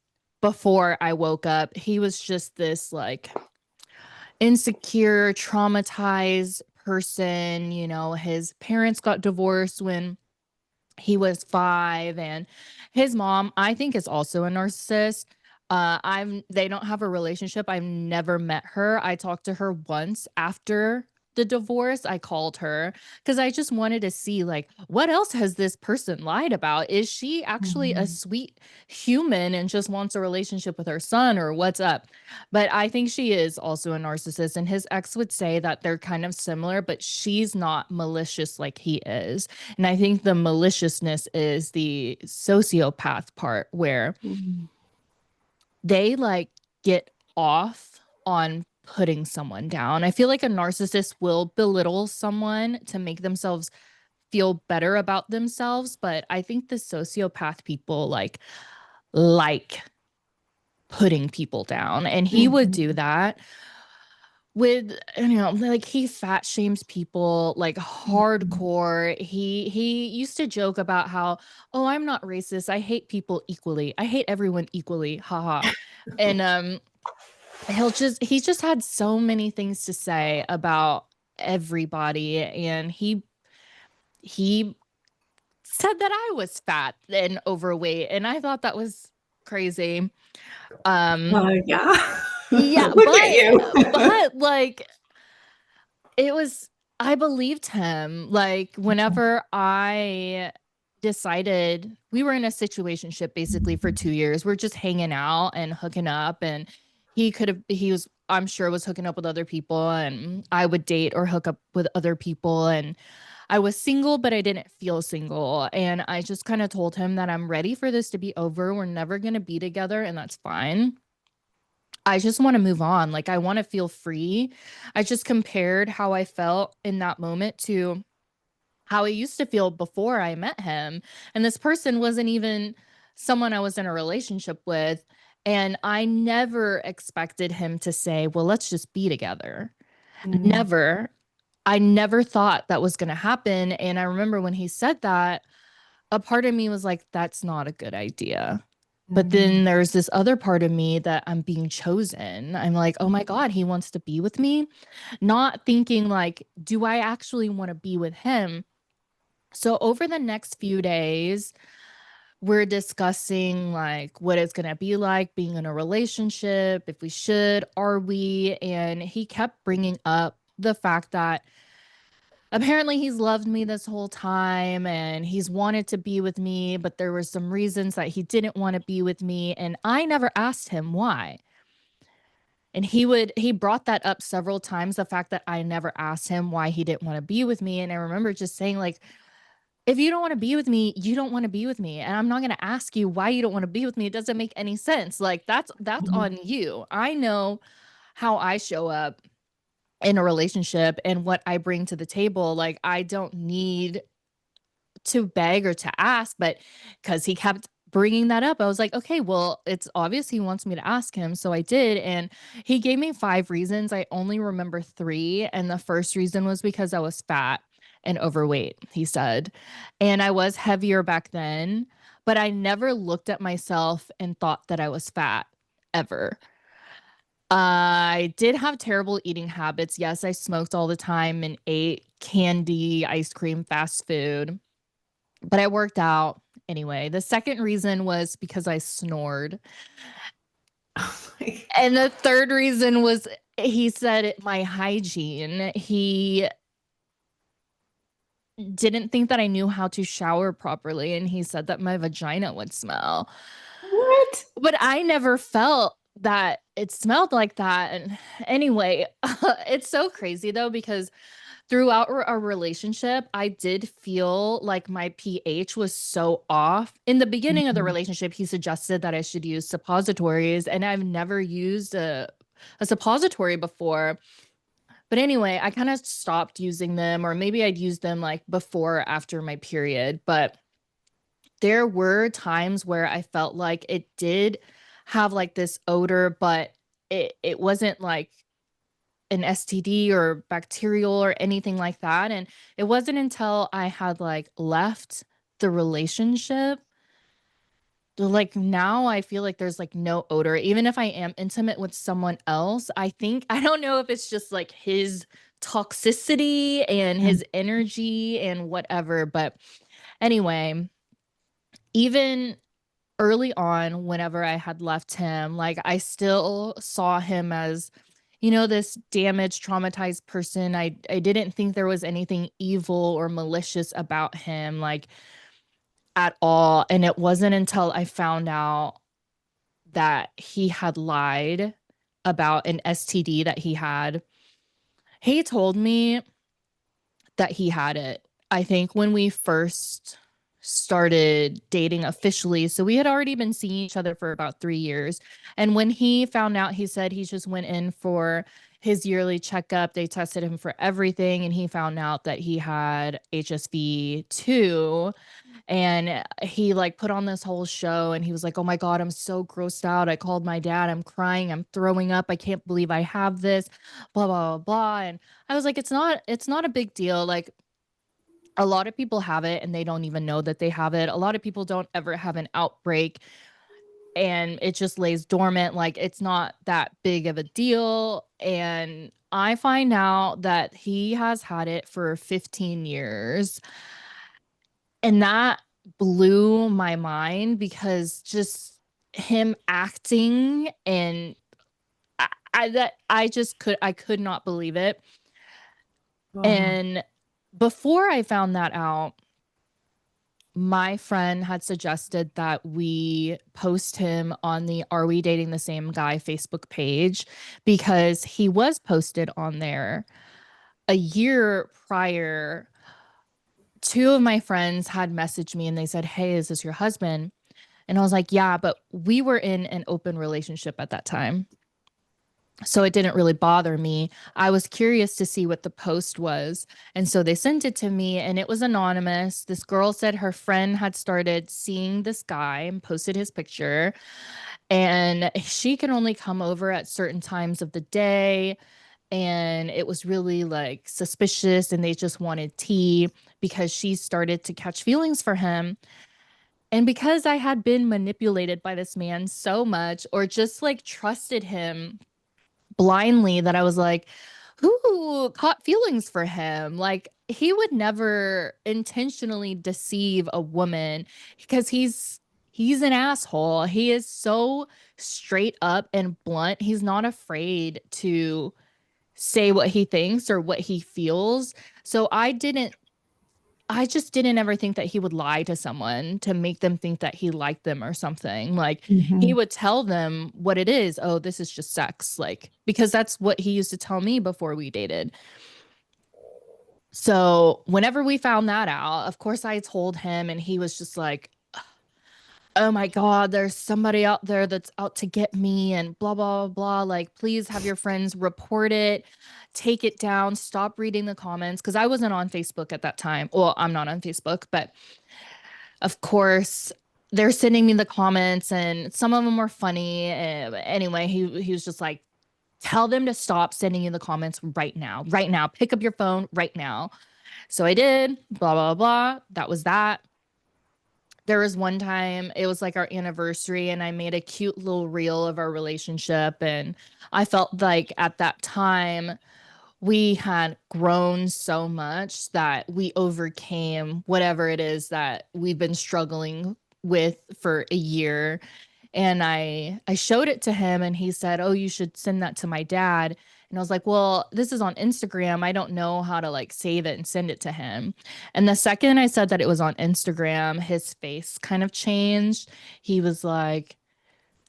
before I woke up, he was just this like insecure, traumatized person. His parents got divorced when he was 5, and his mom, I think, is also a narcissist. They don't have a relationship. I've never met her. I talked to her once after. the divorce, I called her because I just wanted to see, like, what else has this person lied about? Is she actually a Mhm. sweet human and just wants a relationship with her son, or what's up? But I think she is also a narcissist. And his ex would say that they're kind of similar, but she's not malicious like he is. And I think the maliciousness is the sociopath part where Mhm. they like get off on putting someone down. I feel like a narcissist will belittle someone to make themselves feel better about themselves, but I think the sociopath people like putting people down, and he would do Mhm. that with, like, he fat shames people like Mhm. hardcore. He used to joke about how, oh, I'm not racist, I hate people equally, I hate everyone equally, haha. And he's just had so many things to say about everybody, and he said that I was fat and overweight, and I thought that was crazy. um Yeah. yeah, Look at you. but like, it was, I believed him. Like, whenever I decided, we were in a situationship basically for 2 years. We're just hanging out and hooking up, and he was, I'm sure, was hooking up with other people, and I would date or hook up with other people. And I was single, but I didn't feel single. And I just kind of told him that I'm ready for this to be over. We're never going to be together, and that's fine. I just want to move on. Like, I want to feel free. I just compared how I felt in that moment to how I used to feel before I met him. And this person wasn't even someone I was in a relationship with. And I never expected him to say, well, let's just be together. Mm, Never. I never thought that was going to happen. And I remember when he said that, a part of me was like, that's not a good idea. But then mhm, there's this other part of me that I'm being chosen. I'm like, oh my God, he wants to be with me. Not thinking, like, do I actually want to be with him? So over the next few days, we're discussing like what it's going to be like being in a relationship, if we should, are we? And he kept bringing up the fact that apparently he's loved me this whole time and he's wanted to be with me, but there were some reasons that he didn't want to be with me. And I never asked him why. And he brought that up several times, the fact that I never asked him why he didn't want to be with me. And I remember just saying, like, if you don't want to be with me, you don't want to be with me. And I'm not going to ask you why you don't want to be with me. It doesn't make any sense. Like, that's mhm, on you. I know how I show up in a relationship and what I bring to the table. Like, I don't need to beg or to ask, but because he kept bringing that up, I was like, okay, well, it's obvious he wants me to ask him. So I did. And he gave me 5 reasons. I only remember three. And the first reason was because I was fat and overweight, he said. And I was heavier back then, but I never looked at myself and thought that I was fat ever. I did have terrible eating habits. Yes, I smoked all the time and ate candy, ice cream, fast food, but I worked out anyway. The second reason was because I snored. oh my And the third reason was, he said, my hygiene. He didn't think that I knew how to shower properly. And he said that my vagina would smell. What? But I never felt that it smelled like that. And anyway, it's so crazy though, because throughout our relationship, I did feel like my pH was so off. In the beginning of the Mhm, relationship, he suggested that I should use suppositories, and I've never used a suppository before. But anyway, I kind of stopped using them, or maybe I'd use them like before or after my period. But there were times where I felt like it did have like this odor, but it wasn't like an STD or bacterial or anything like that. And it wasn't until I had like left the relationship, like, now I feel like there's like no odor. Even if I am intimate with someone else, I think, I don't know if it's just like his toxicity and mm, his energy and whatever. But anyway, even early on, whenever I had left him, like, I still saw him as, this damaged, traumatized person. I didn't think there was anything evil or malicious about him, like at all. And it wasn't until I found out that he had lied about an STD that he had. He told me that he had it, I think, when we first started dating officially. So we had already been seeing each other for about 3 years. And when he found out, he said he just went in for his yearly checkup. They tested him for everything, and he found out that he had HSV 2. And he like put on this whole show, and he was like, "Oh my God, I'm so grossed out. I called my dad. I'm crying. I'm throwing up. I can't believe I have this, blah, blah, blah, blah." And I was like, it's not a big deal. Like, a lot of people have it and they don't even know that they have it. A lot of people don't ever have an outbreak and it just lays dormant. Like, it's not that big of a deal. And I find out that he has had it for 15 years. And that blew my mind because just him acting, and I could not believe it. Wow. And before I found that out, my friend had suggested that we post him on the Are We Dating the Same Guy Facebook page because he was posted on there a year prior. Two of my friends had messaged me and they said, "Hey, is this your husband?" And I was like, "Yeah, but we were in an open relationship at that time." So it didn't really bother me. I was curious to see what the post was. And so they sent it to me and it was anonymous. This girl said her friend had started seeing this guy and posted his picture. And she can only come over at certain times of the day. And it was really like suspicious. And they just wanted tea because she started to catch feelings for him. And because I had been manipulated by this man so much, or just like trusted him blindly, that I was like, who caught feelings for him? Like, he would never intentionally deceive a woman because he's an asshole. He is so straight up and blunt. He's not afraid to say what he thinks or what he feels. So I just didn't ever think that he would lie to someone to make them think that he liked them or something. Like, he Mhm. would tell them what it is. Oh, this is just sex. Like, because that's what he used to tell me before we dated. So whenever we found that out, of course I told him, and he was just like, "Oh my God, there's somebody out there that's out to get me," and blah, blah, blah, blah. Like, please have your friends report it, take it down, stop reading the comments. Cause I wasn't on Facebook at that time. Well, I'm not on Facebook, but of course, they're sending me the comments, and some of them were funny. Anyway, he was just like, "Tell them to stop sending you the comments right now, right now. Pick up your phone right now." So I did. Blah blah blah. That was that. There was one time, it was like our anniversary, and I made a cute little reel of our relationship, and I felt like at that time we had grown so much that we overcame whatever it is that we've been struggling with for a year. And I showed it to him and he said, "Oh, you should send that to my dad." And I was like, "Well, this is on Instagram. I don't know how to like save it and send it to him." And the second I said that it was on Instagram, his face kind of changed. He was like,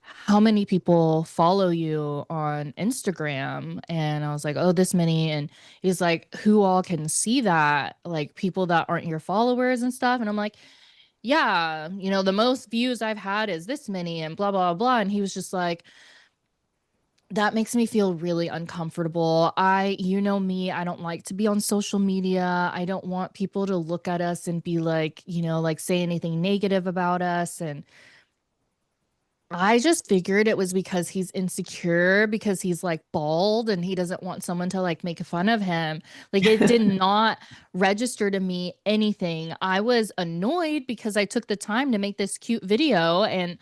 "How many people follow you on Instagram?" And I was like, "Oh, this many." And he's like, "Who all can see that? Like, people that aren't your followers and stuff?" And I'm like, "Yeah, the most views I've had is this many and blah, blah, blah." And he was just like, "That makes me feel really uncomfortable. You know me, I don't like to be on social media. I don't want people to look at us and be like, like say anything negative about us." And I just figured it was because he's insecure because he's like bald and he doesn't want someone to like make fun of him. Like, it did not register to me anything. I was annoyed because I took the time to make this cute video, and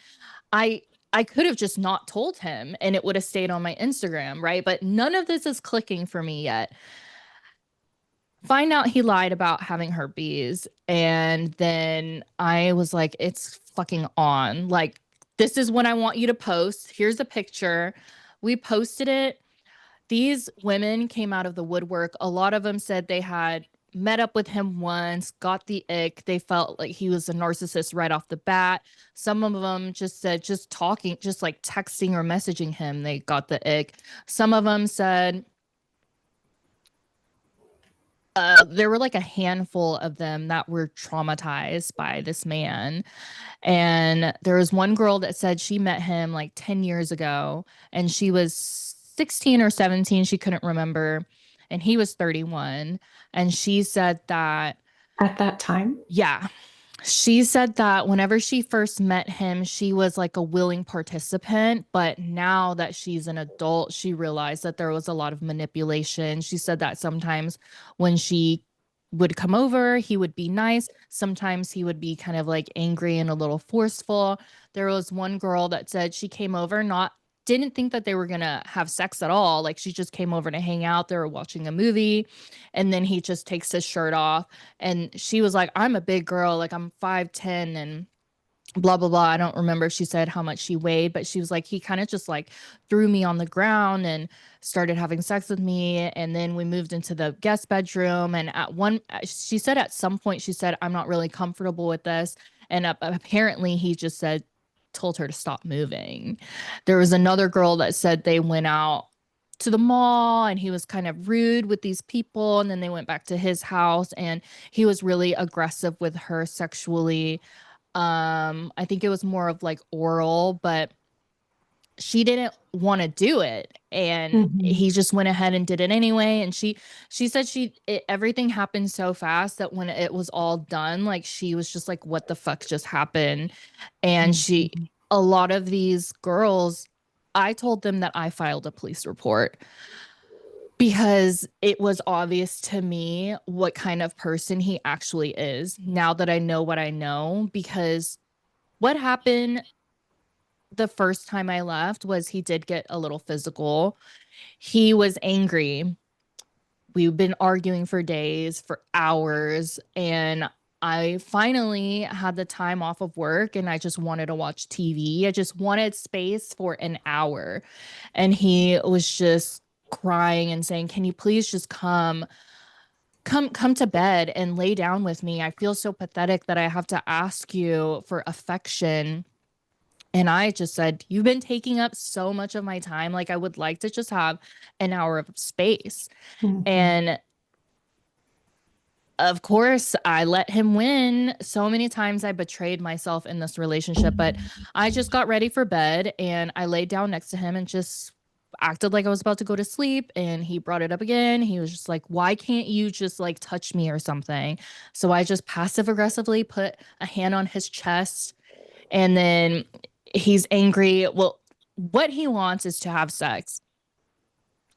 I I could have just not told him and it would have stayed on my Instagram, right? But none of this is clicking for me yet. Find out he lied about having herpes. And then I was like, "It's fucking on. Like, this is what I want you to post. Here's a picture." We posted it. These women came out of the woodwork. A lot of them said they had met up with him once, got the ick. They felt like he was a narcissist right off the bat. Some of them just said, just talking, just like texting or messaging him, they got the ick. Some of them said, there were like a handful of them that were traumatized by this man. And there was one girl that said she met him like 10 years ago and she was 16 or 17. She couldn't remember. And he was 31. And she said that, At that time? yeah, she said that whenever she first met him, she was like a willing participant, but now that she's an adult, she realized that there was a lot of manipulation. She said that sometimes when she would come over, he would be nice. Sometimes he would be kind of like angry and a little forceful. There was one girl that said she came over, not didn't think that they were gonna have sex at all. Like she just came over to hang out. They were watching a movie, and then he just takes his shirt off and she was like, I'm a big girl, like I'm 5'10" and blah blah blah. I don't remember if she said how much she weighed, but she was like, he kind of just like threw me on the ground and started having sex with me. And then we moved into the guest bedroom. And at one, she said at some point, she said, I'm not really comfortable with this. And apparently he just said, told her to stop moving. There was another girl that said they went out to the mall and he was kind of rude with these people. And then they went back to his house and he was really aggressive with her sexually. I think it was more of like oral, but she didn't want to do it and Mhm. he just went ahead and did it anyway. And she said everything happened so fast that when it was all done, like she was just like, what the fuck just happened? And Mhm. a lot of these girls, I told them that I filed a police report because it was obvious to me what kind of person he actually is now that I know what I know. Because what happened the first time I left was he did get a little physical. He was angry. We've been arguing for days, for hours, and I finally had the time off of work and I just wanted to watch TV. I just wanted space for an hour. And he was just crying and saying, "Can you please just come to bed and lay down with me? I feel so pathetic that I have to ask you for affection." And I just said, "You've been taking up so much of my time. Like, I would like to just have an hour of space." Mhm. And of course, I let him win. So many times I betrayed myself in this relationship, but Mhm. I just got ready for bed and I laid down next to him and just acted like I was about to go to sleep. And he brought it up again. He was just like, "Why can't you just like touch me or something?" So I just passive aggressively put a hand on his chest and then he's angry. Well, what he wants is to have sex.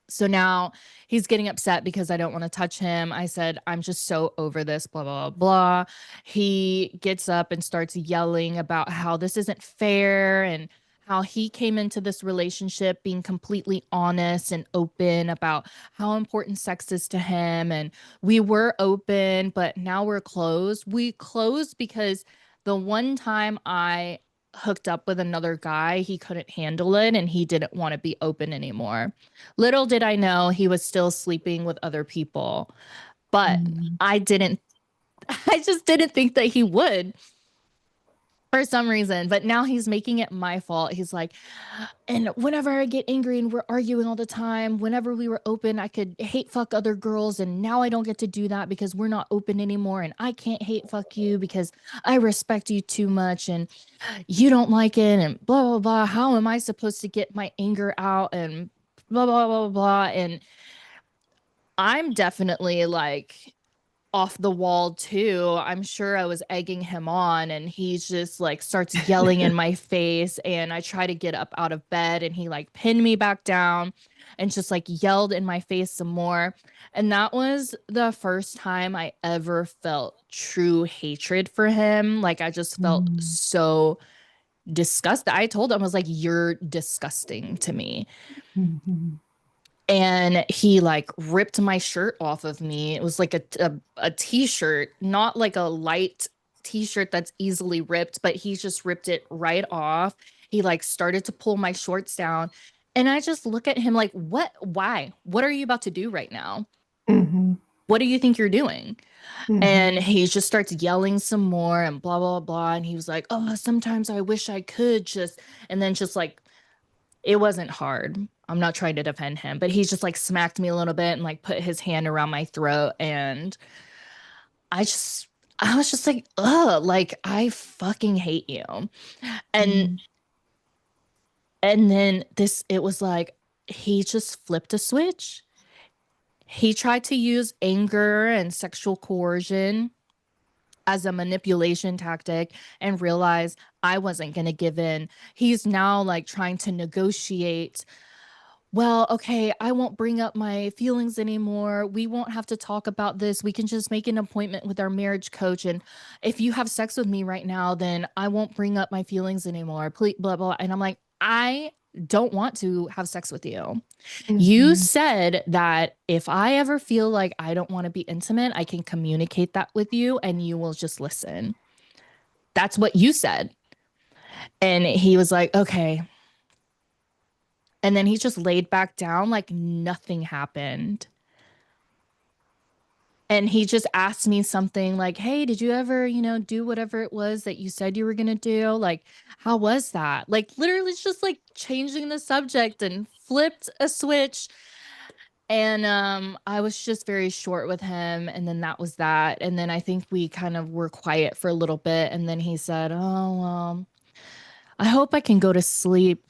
So now he's getting upset because I don't want to touch him. I said, "I'm just so over this, blah, blah, blah, blah." He gets up and starts yelling about how this isn't fair and how he came into this relationship being completely honest and open about how important sex is to him. And we were open, but now we're closed. We closed because the one time I hooked up with another guy, he couldn't handle it and he didn't want to be open anymore. Little did I know he was still sleeping with other people, but Mhm. I didn't, I just didn't think that he would for some reason. But now he's making it my fault. He's like, and whenever I get angry and we're arguing all the time, whenever we were open, I could hate fuck other girls. And now I don't get to do that because we're not open anymore. And I can't hate fuck you because I respect you too much and you don't like it and blah, blah, blah. How am I supposed to get my anger out and blah, blah, blah, blah. And I'm definitely like off the wall too. I'm sure I was egging him on and he's just like starts yelling in my face and I try to get up out of bed and he like pinned me back down and just like yelled in my face some more. And that was the first time I ever felt true hatred for him. Like I just felt Mhm. so disgusted. I told him, I was like, "You're disgusting to me." Mhm. And he like ripped my shirt off of me. It was like a t-shirt, not like a light t-shirt that's easily ripped, but he just ripped it right off. He like started to pull my shorts down And I just look at him like, what? Why? What are you about to do right now? Mhm. What do you think you're doing? And Mhm. he just starts yelling some more and blah, blah, blah. And he was like, oh, sometimes I wish I could just, and then just like, it wasn't hard. I'm not trying to defend him, but he just like smacked me a little bit and like put his hand around my throat. And I just, I was just like, ugh, like I fucking hate you. And, Mhm. and then it was like, he just flipped a switch. He tried to use anger and sexual coercion as a manipulation tactic and realized I wasn't going to give in. He's now like trying to negotiate. Well, okay, I won't bring up my feelings anymore. We won't have to talk about this. We can just make an appointment with our marriage coach. And if you have sex with me right now, then I won't bring up my feelings anymore. Please, blah, blah. And I'm like, I don't want to have sex with you. You Mhm. said that if I ever feel like I don't want to be intimate, I can communicate that with you and you will just listen. That's what you said. And he was like, okay. And then he just laid back down like nothing happened. And he just asked me something like, hey, did you ever, do whatever it was that you said you were going to do? Like, how was that? Like, literally, it's just like changing the subject and flipped a switch. And I was just very short with him. And then that was that. And then I think we kind of were quiet for a little bit. And then he said, oh, well, I hope I can go to sleep.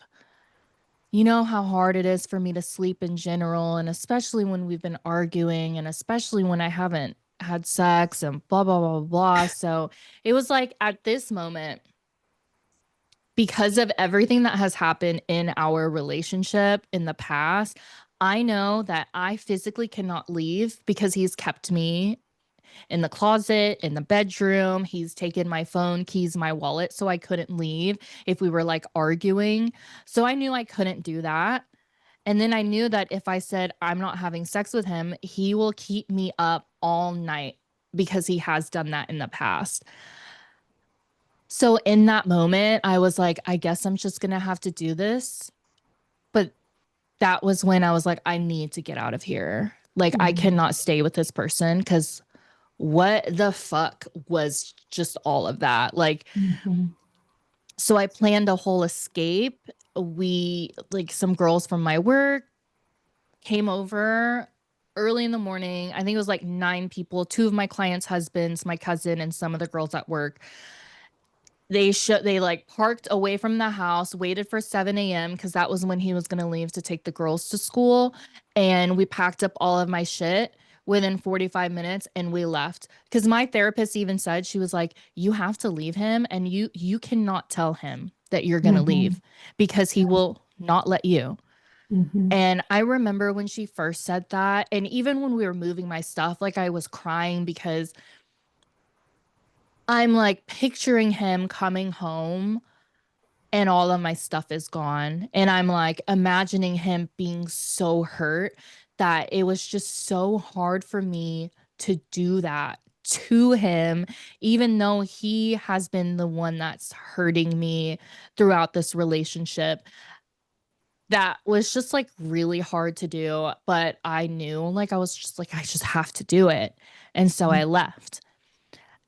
You know how hard it is for me to sleep in general, and especially when we've been arguing, and especially when I haven't had sex and blah, blah, blah, blah. So it was like at this moment, because of everything that has happened in our relationship in the past, I know that I physically cannot leave because he's kept me in the closet, in the bedroom. He's taken my phone, keys, my wallet, so I couldn't leave if we were like arguing. So I knew I couldn't do that. And then I knew that if I said I'm not having sex with him, he will keep me up all night because he has done that in the past. So in that moment, I was like, I guess I'm just going to have to do this. But that was when I was like, I need to get out of here. Like, I Mhm. cannot stay with this person because what the fuck was just all of that? Like, Mhm. so I planned a whole escape. We, like, some girls from my work came over early in the morning. I think it was like 9 people, two of my clients' husbands, my cousin, and some of the girls at work. They like parked away from the house, waited for 7 a.m. because that was when he was gonna leave to take the girls to school. And we packed up all of my shit within 45 minutes and we left. Because my therapist even said, she was like, you have to leave him and you cannot tell him that you're gonna Mhm. leave because he will not let you. Mhm. And I remember when she first said that, and even when we were moving my stuff, like I was crying because I'm like picturing him coming home and all of my stuff is gone. And I'm like imagining him being so hurt that it was just so hard for me to do that to him, even though he has been the one that's hurting me throughout this relationship. That was just like really hard to do, but I knew like I was just like, I just have to do it. And so I left.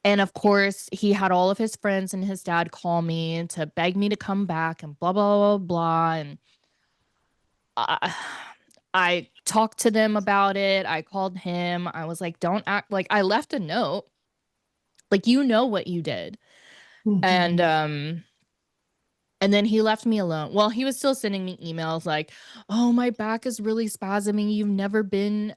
And of course, he had all of his friends and his dad call me to beg me to come back and blah, blah, blah, blah. And I, I talked to them about it. I called him. I was like, don't act like I left a note. Like, you know what you did. And, Mhm. um, and then he left me alone. Well, he was still sending me emails like, oh, my back is really spasming. You've never been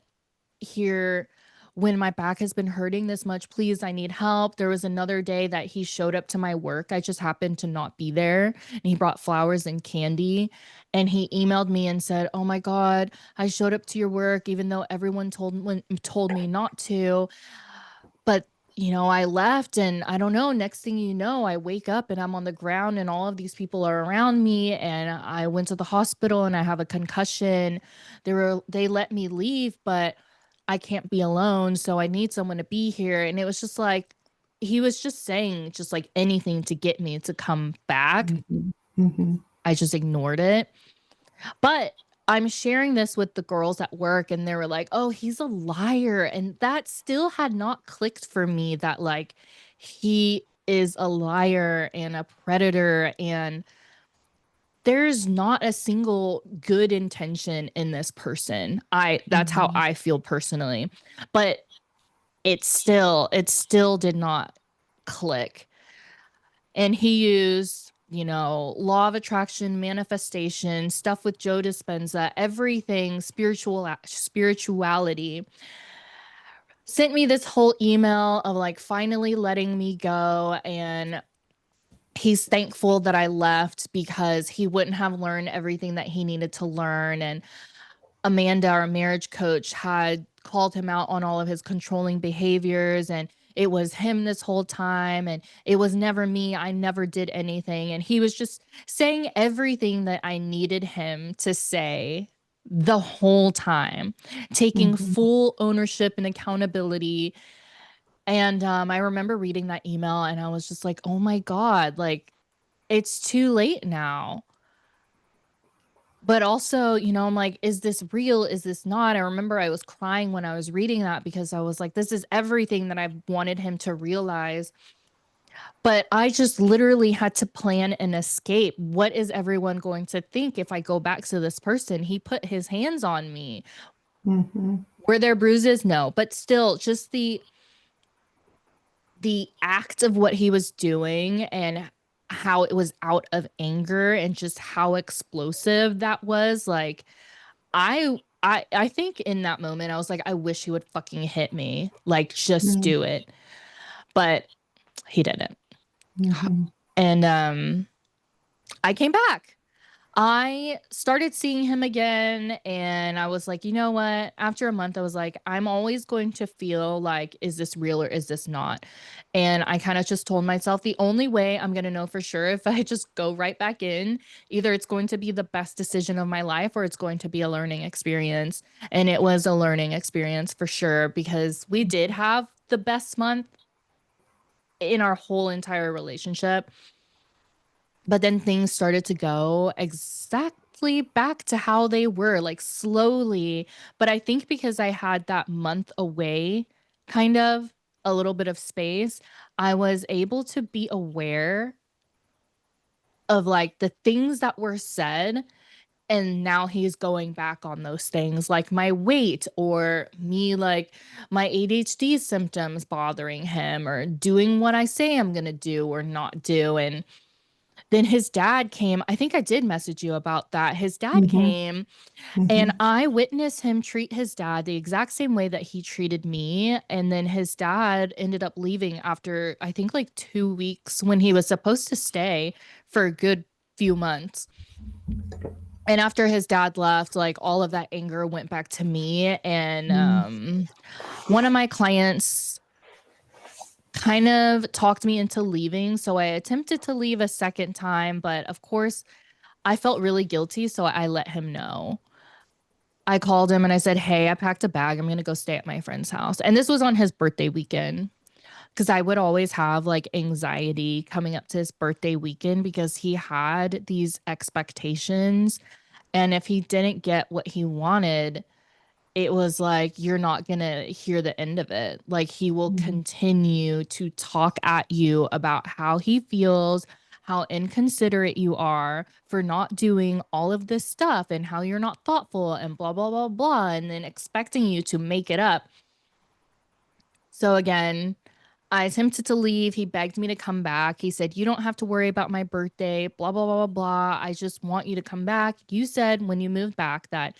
here when my back has been hurting this much. Please, I need help. There was another day that he showed up to my work. I just happened to not be there. And he brought flowers and candy. And he emailed me and said, oh my God, I showed up to your work, even though everyone told me not to. But I left and I don't know, next thing you know, I wake up and I'm on the ground and all of these people are around me and I went to the hospital and I have a concussion. They let me leave, but I can't be alone, so I need someone to be here. And it was just like he was just saying just like anything to get me to come back. Mhm. Mhm. I just ignored it. But I'm sharing this with the girls at work and they were like, "Oh, he's a liar." And that still had not clicked for me that like he is a liar and a predator and there's not a single good intention in this person. That's how Mhm. I feel personally. But it still did not click. And he used, law of attraction, manifestation, stuff with Joe Dispenza, everything spirituality. Sent me this whole email of like finally letting me go, and he's thankful that I left because he wouldn't have learned everything that he needed to learn. And Amanda, our marriage coach, had called him out on all of his controlling behaviors, and it was him this whole time, and it was never me. I never did anything. And he was just saying everything that I needed him to say the whole time, taking Mhm. full ownership and accountability. And I remember reading that email and I was just like, oh my God, like it's too late now. But also, I'm like, is this real? Is this not? I remember I was crying when I was reading that because I was like, this is everything that I wanted him to realize. But I just literally had to plan an escape. What is everyone going to think if I go back to this person? He put his hands on me. Mhm. Were there bruises? No, but still, just the act of what he was doing and how it was out of anger and just how explosive that was, like I think in that moment I was like, I wish he would fucking hit me. Like just Mhm. do it. But he didn't. Mhm. And I came back. I started seeing him again and I was like, you know what? After a month, I was like, I'm always going to feel like, is this real or is this not? And I kind of just told myself the only way I'm going to know for sure if I just go right back in, either it's going to be the best decision of my life or it's going to be a learning experience. And it was a learning experience for sure because we did have the best month in our whole entire relationship. But then things started to go exactly back to how they were, like slowly. But I think because I had that month away, kind of a little bit of space, I was able to be aware of like the things that were said. And now he's going back on those things, like my weight or me, like my ADHD symptoms bothering him or doing what I say I'm going to do or not do. And then his dad came. I think I did message you about that. His dad Mhm. came and Mhm. I witnessed him treat his dad the exact same way that he treated me. And then his dad ended up leaving after, I think, like 2 weeks when he was supposed to stay for a good few months. And after his dad left, like all of that anger went back to me. And Mhm. one of my clients kind of talked me into leaving. So I attempted to leave a second time, but of course, I felt really guilty, so I let him know. I called him and I said, "Hey, I packed a bag. I'm going to go stay at my friend's house." And this was on his birthday weekend because I would always have like anxiety coming up to his birthday weekend because he had these expectations. And if he didn't get what he wanted, it was like you're not going to hear the end of it. Like he will Mhm. continue to talk at you about how he feels, how inconsiderate you are for not doing all of this stuff and how you're not thoughtful and blah blah blah blah and then expecting you to make it up. So again, I attempted to leave. He begged me to come back. He said, "You don't have to worry about my birthday, blah, blah, blah, blah, blah. I just want you to come back. You said when you moved back that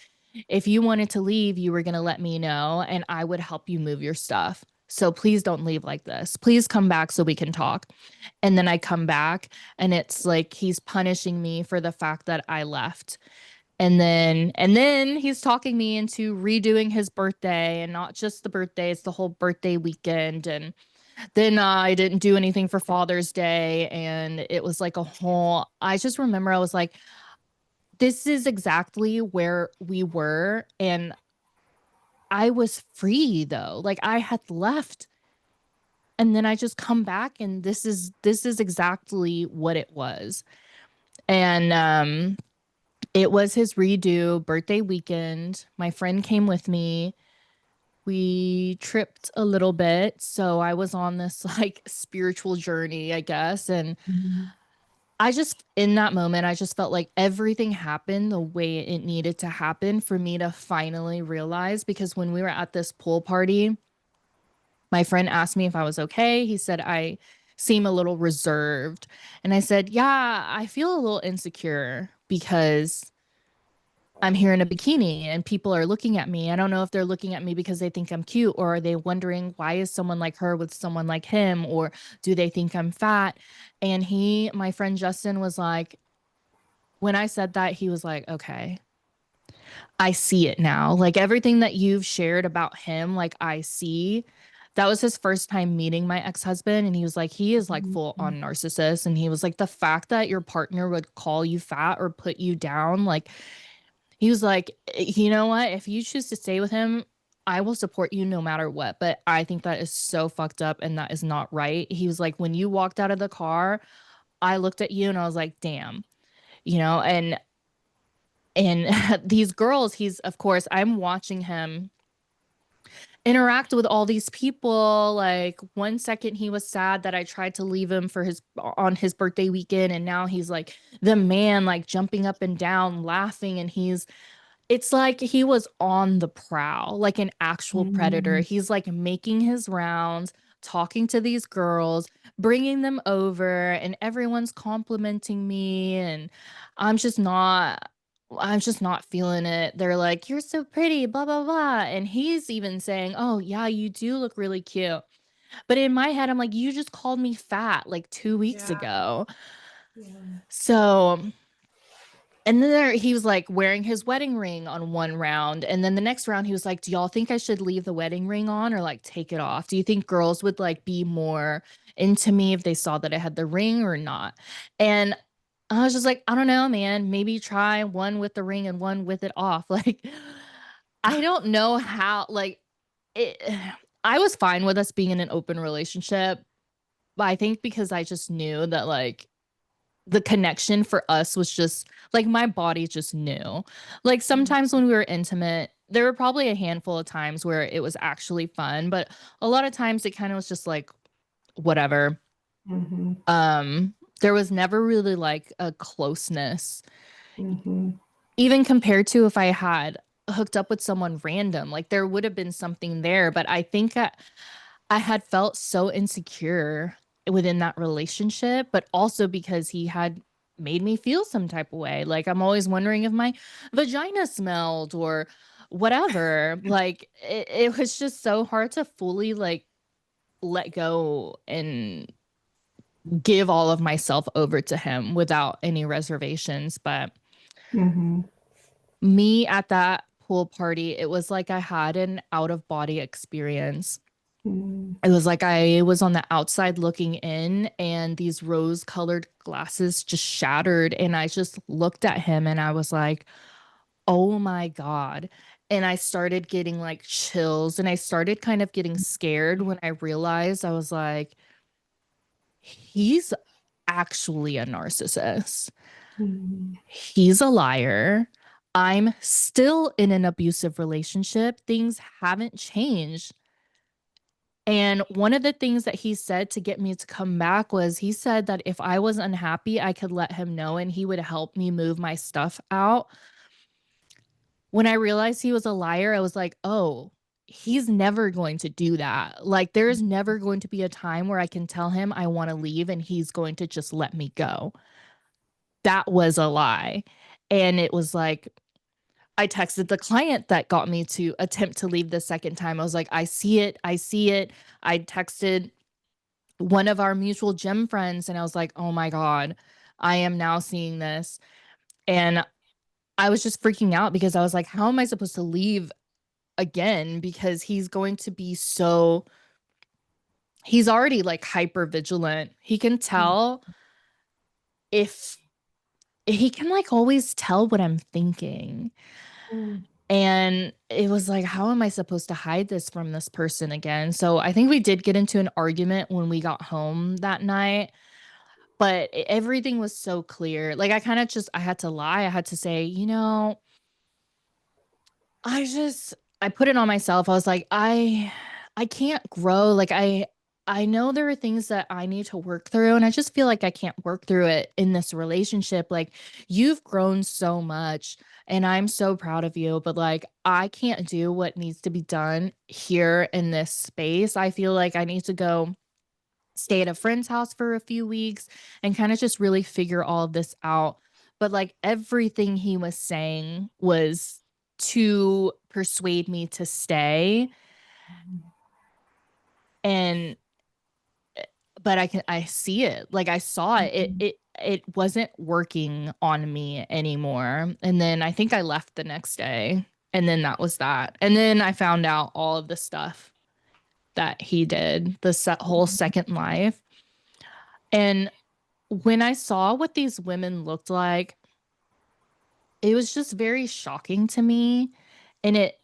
if you wanted to leave, you were going to let me know and I would help you move your stuff. So please don't leave like this. Please come back so we can talk." And then I come back and it's like he's punishing me for the fact that I left. And then he's talking me into redoing his birthday and not just the birthday, it's the whole birthday weekend. And then I didn't do anything for Father's Day. And it was like a whole, I just remember I was like, this is exactly where we were. And I was free though. Like I had left and then I just come back and this is exactly what it was. And It was his redo birthday weekend. My friend came with me. We tripped a little bit, so I was on this like spiritual journey, I guess. And Mhm. I just, in that moment, I just felt like everything happened the way it needed to happen for me to finally realize. Because when we were at this pool party, my friend asked me if I was okay. He said, I seem a little reserved. And I said, yeah, I feel a little insecure because I'm here in a bikini and people are looking at me. I don't know if they're looking at me because they think I'm cute, or are they wondering why is someone like her with someone like him, or do they think I'm fat? And my friend Justin was like, when I said that, he was like, okay, I see it now. Like everything that you've shared about him, like I see. That was his first time meeting my ex-husband. And he was like, he is like full Mhm. on narcissist. And he was like, the fact that your partner would call you fat or put you down, like, he was like, you know what? If you choose to stay with him, I will support you no matter what. But I think that is so fucked up and that is not right. He was like, when you walked out of the car, I looked at you and I was like, damn, you know, and these girls, he's of course, I'm watching him interact with all these people. Like one second he was sad that I tried to leave him for his on his birthday weekend, and now he's like the man, like jumping up and down laughing, and it's like he was on the prowl, like an actual predator. Mhm. He's like making his rounds, talking to these girls, bringing them over, and everyone's complimenting me. And I'm just not, I'm just not feeling it. They're like, you're so pretty, blah, blah, blah. And he's even saying, oh, yeah, you do look really cute. But in my head, I'm like, you just called me fat like 2 weeks Yeah. ago. Yeah. So and then he was like wearing his wedding ring on one round. And then the next round, he was like, do y'all think I should leave the wedding ring on or like take it off? Do you think girls would like be more into me if they saw that I had the ring or not? And I was just like, I don't know, man. Maybe try one with the ring and one with it off. Like, I don't know how, like, it, I was fine with us being in an open relationship. But I think because I just knew that, like, the connection for us was just like my body just knew. Like sometimes when we were intimate, there were probably a handful of times where it was actually fun, but a lot of times it kind of was just like whatever. Mhm. Um there was never really like a closeness Mhm. even compared to if I had hooked up with someone random. Like there would have been something there, but I think I had felt so insecure within that relationship, but also because he had made me feel some type of way. Like I'm always wondering if my vagina smelled or whatever. Like it was just so hard to fully like let go and give all of myself over to him without any reservations. But Mhm. me at that pool party, it was like I had an out of body experience. Mhm. It was like I was on the outside looking in, and these rose colored glasses just shattered. And I just looked at him and I was like, oh my God. And I started getting like chills and I started kind of getting scared when I realized I was like, he's actually a narcissist. Mhm. He's a liar. I'm still in an abusive relationship. Things haven't changed. And one of the things that he said to get me to come back was he said that if I was unhappy, I could let him know and he would help me move my stuff out. When I realized he was a liar, I was like, oh, he's never going to do that. Like, there's never going to be a time where I can tell him I want to leave and he's going to just let me go. That was a lie. And it was like, I texted the client that got me to attempt to leave the second time. I was like, I see it. I see it. I texted one of our mutual gym friends and I was like, oh my God, I am now seeing this. And I was just freaking out because I was like, how am I supposed to leave again? Because he's going to be so, he's already like hyper vigilant. He can tell if he can like always tell what I'm thinking. Mhm. And it was like, how am I supposed to hide this from this person again? So I think we did get into an argument when we got home that night. but everything was so clear. Like, I kind of just, I had to lie. I had to say, I put it on myself. I was like, I can't grow. Like, I know there are things that I need to work through, and I just feel like I can't work through it in this relationship. Like, you've grown so much, and I'm so proud of you, but like, I can't do what needs to be done here in this space. I feel like I need to go stay at a friend's house for a few weeks and kind of just really figure all of this out. But like, everything he was saying was to persuade me to stay. And but I see it. Like, I saw it. Mhm. It wasn't working on me anymore. And then I think I left the next day. And then that was that. And then I found out all of the stuff that he did, the whole second life. And when I saw what these women looked like, it was just very shocking to me. And it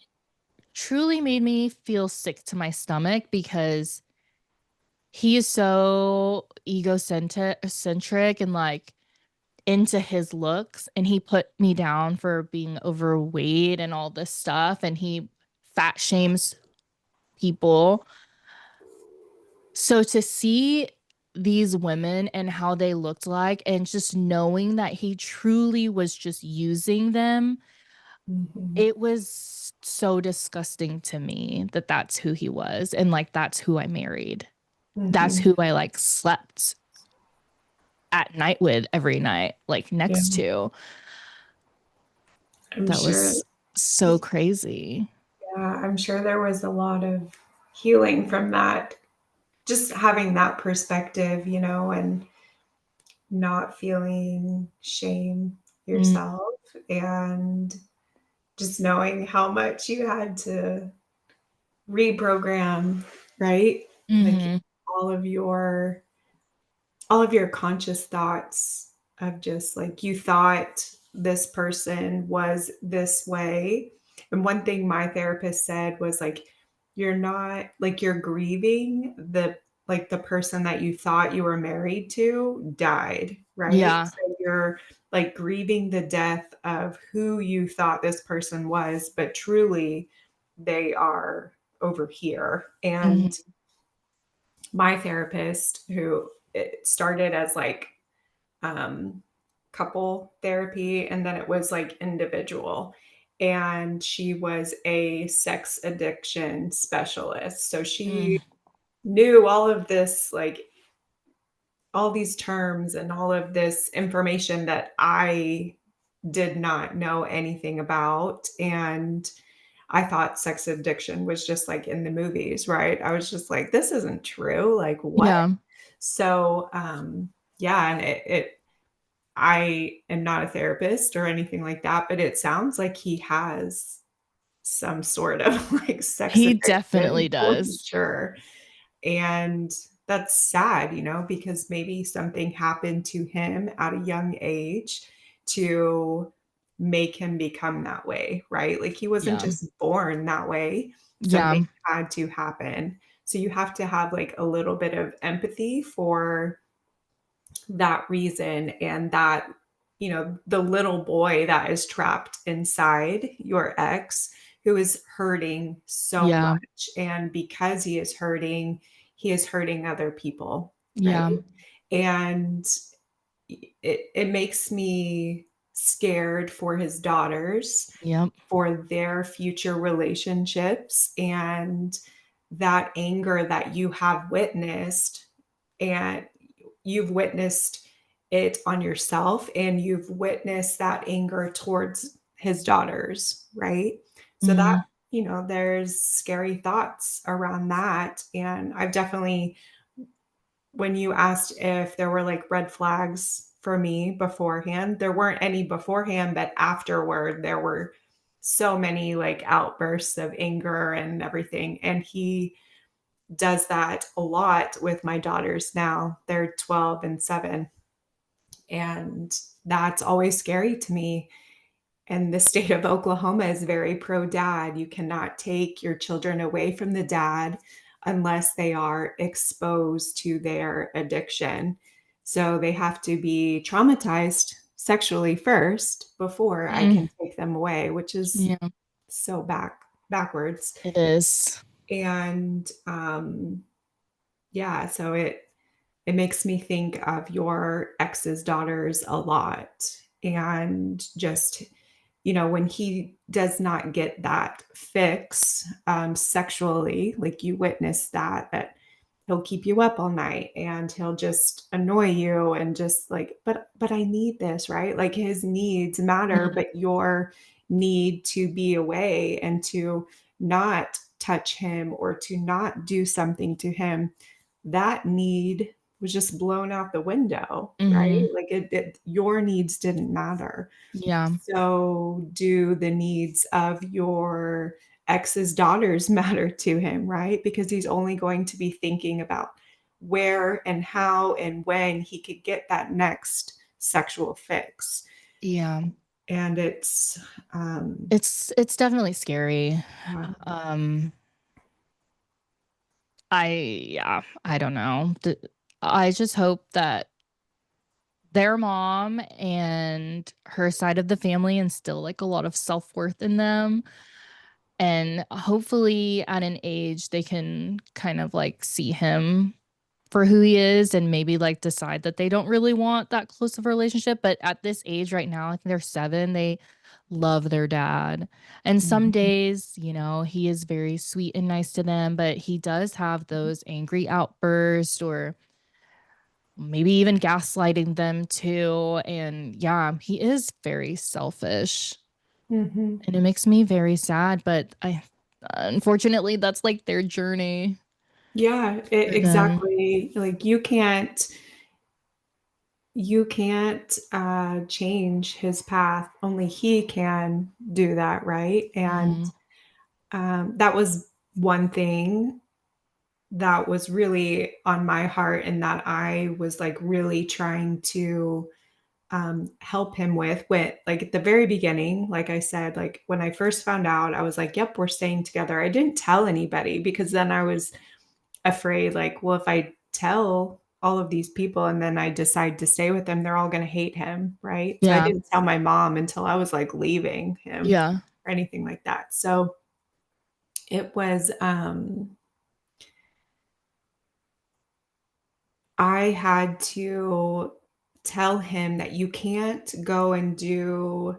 truly made me feel sick to my stomach because he is so egocentric and like into his looks. And he put me down for being overweight and all this stuff. And he fat shames people. So to see these women and how they looked like, and just knowing that he truly was just using them, Mhm. it was so disgusting to me that that's who he was. And like, that's who I married. That's Mhm. who I like slept at night with every night, like Yeah, next to. I'm That sure. was so crazy. Yeah, I'm sure there was a lot of healing from that. Just having that perspective, and not feeling shame Mm, yourself, and just knowing how much you had to reprogram, right? Like hmm. all of your all of your conscious thoughts of just like you thought this person was this way. And one thing my therapist said was like, you're not like you're grieving the person that you thought you were married to died, right? Yeah. So you're like grieving the death of who you thought this person was, but truly they are over here. Hmm. And my therapist, who it started as like um, couple therapy, and then it was like individual. And she was a sex addiction specialist. So she Mm, knew all of this, like all these terms and all of this information that I did not know anything about. And I thought sex addiction was just like in the movies, right? I was just like, this isn't true. Like, what? yeah. So, yeah, and I am not a therapist or anything like that, but it sounds like he has some sort of like sex He addiction definitely for does. sure. And that's sad, because maybe something happened to him at a young age to make him become that way, right? Like he wasn't Yeah. just born that way, something Yeah. had to happen. So you have to have like a little bit of empathy for that reason, and that the little boy that is trapped inside your ex, who is hurting so Yeah. much, and because he is hurting other people, right? Yeah. And it makes me scared for his daughters, Yep. for their future relationships, and that anger that you have witnessed, and you've witnessed it on yourself, and you've witnessed that anger towards his daughters, right? So that, Hmm. there's scary thoughts around that. And I've definitely, when you asked if there were like red flags for me beforehand, there weren't any beforehand, but afterward, there were so many like outbursts of anger and everything. And he does that a lot with my daughters now. They're 12 and 7. And that's always scary to me. And the state of Oklahoma is very pro dad. You cannot take your children away from the dad unless they are exposed to their addiction. So they have to be traumatized sexually first before I Mm, can take them away, which is yeah, so backwards. it is. And yeah, so it makes me think of your ex's daughters a lot. And just, when he does not get that fix sexually, like you witness that he'll keep you up all night and he'll just annoy you and just like, but I need this, right? Like his needs matter, Mhm. but your need to be away and to not touch him or to not do something to him, that need was just blown out the window, right? Mhm. Like your needs didn't matter. Yeah. So do the needs of your ex's daughters matter to him, right? Because he's only going to be thinking about where and how and when he could get that next sexual fix. Yeah. And it's It's definitely scary. yeah. Um, I don't know. I just hope that their mom and her side of the family instill like a lot of self-worth in them. And hopefully at an age they can kind of like see him for who he is and maybe like decide that they don't really want that close of a relationship. But at this age right now, I think they're 7, they love their dad. And some Mhm. days, he is very sweet and nice to them, but he does have those angry outbursts or maybe even gaslighting them too. And yeah, he is very selfish. Mhm. And it makes me very sad, but I unfortunately that's like their journey Yeah, for them. exactly. Like you can't change his path. Only he can do that, right? And Mhm. that was one thing that was really on my heart and that I was like really trying to help him with like at the very beginning. Like I said, like when I first found out, I was like, yep, we're staying together. I didn't tell anybody because then I was afraid, like, well, if I tell all of these people and then I decide to stay with them, they're all going to hate him, right? So I Yeah. didn't tell my mom until I was like leaving him Yeah. or anything like that. So it was I had to tell him that you can't go to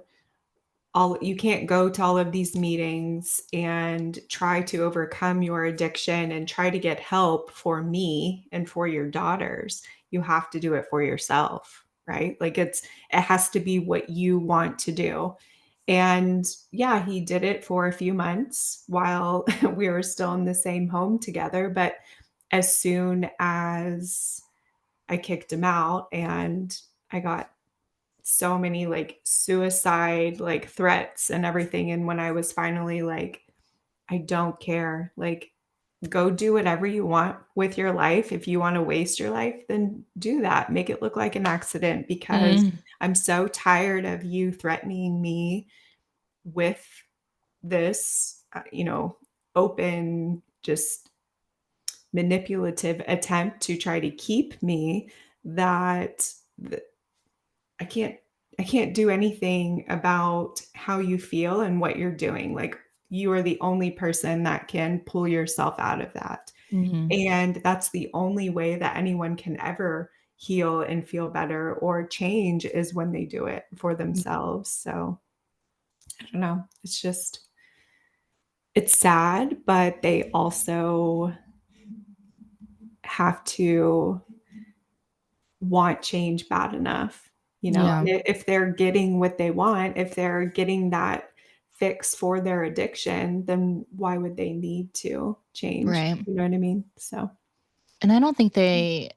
all of these meetings and try to overcome your addiction and try to get help for me and for your daughters. You have to do it for yourself, right? Like it has to be what you want to do. And yeah, he did it for a few months while we were still in the same home together, but as soon as I kicked him out and I got so many like suicide like threats and everything, and when I was finally like, I don't care, like go do whatever you want with your life. If you want to waste your life, then do that, make it look like an accident, because Mm. I'm so tired of you threatening me with this open, just manipulative attempt to try to keep me, that I can't I can't do anything about how you feel and what you're doing. Like you are the only person that can pull yourself out of that. Mhm. And that's the only way that anyone can ever heal and feel better or change, is when they do it for themselves. So I don't know. It's sad, but they also have to want change bad enough, Yeah. if they're getting what they want, if they're getting that fix for their addiction, then why would they need to change? Right. You know what I mean? So, And I don't think they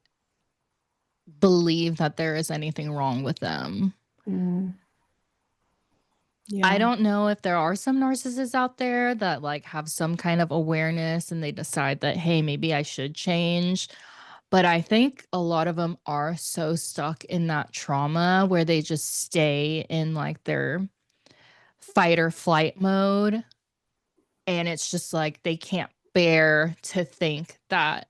believe that there is anything wrong with them. mm, I yeah. don't know if there are some narcissists out there that like have some kind of awareness and they decide that, hey, maybe I should change. But I think a lot of them are so stuck in that trauma where they just stay in like their fight or flight mode. And it's just like they can't bear to think that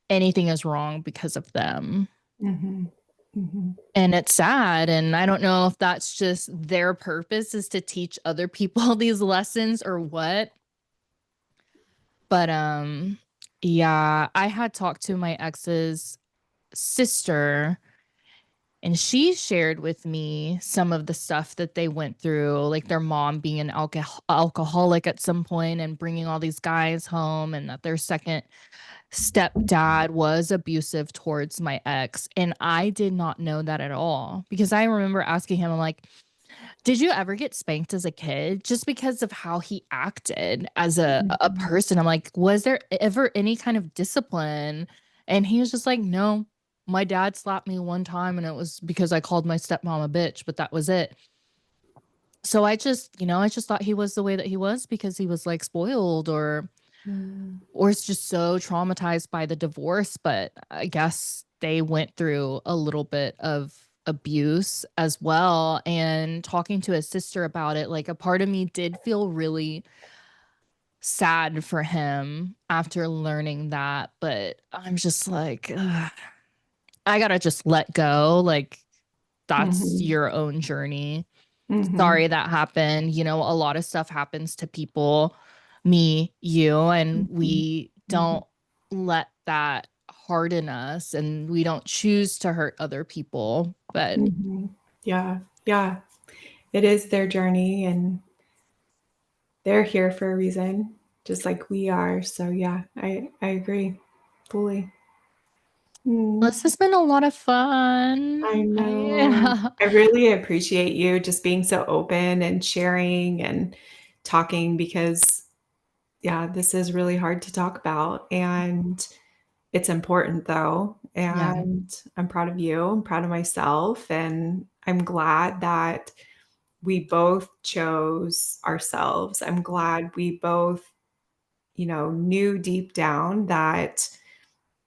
anything is wrong because of them. Mhm. Mhm. And it's sad. And I don't know if that's just their purpose is to teach other people these lessons or what. But yeah, I had talked to my ex's sister and she shared with me some of the stuff that they went through, like their mom being an alcoholic at some point and bringing all these guys home, and that their second stepdad was abusive towards my ex. And I did not know that at all because I remember asking him, I'm like, did you ever get spanked as a kid? Just because of how he acted as a Mhm. person. I'm like, was there ever any kind of discipline? And he was just like, no, my dad slapped me one time and it was because I called my stepmom a bitch, but that was it. So I just thought he was the way that he was because he was like spoiled Mm. or is just so traumatized by the divorce. But I guess they went through a little bit of abuse as well. And talking to his sister about it, like a part of me did feel really sad for him after learning that. But I'm just like, ugh, I gotta just let go. Like, that's Mhm. your own journey. Mhm. Sorry that happened. You know, a lot of stuff happens to people, me, you, and Mhm. we Mhm. don't let that harden us and we don't choose to hurt other people. But Mhm. Yeah. Yeah. It is their journey and they're here for a reason, just like we are. So yeah, I agree fully. Mm. this has been a lot of fun. I know. Yeah. I really appreciate you just being so open and sharing and talking because yeah, this is really hard to talk about and it's important though. Yeah. And I'm proud of you. I'm proud of myself and I'm glad that we both chose ourselves. I'm glad we both, knew deep down that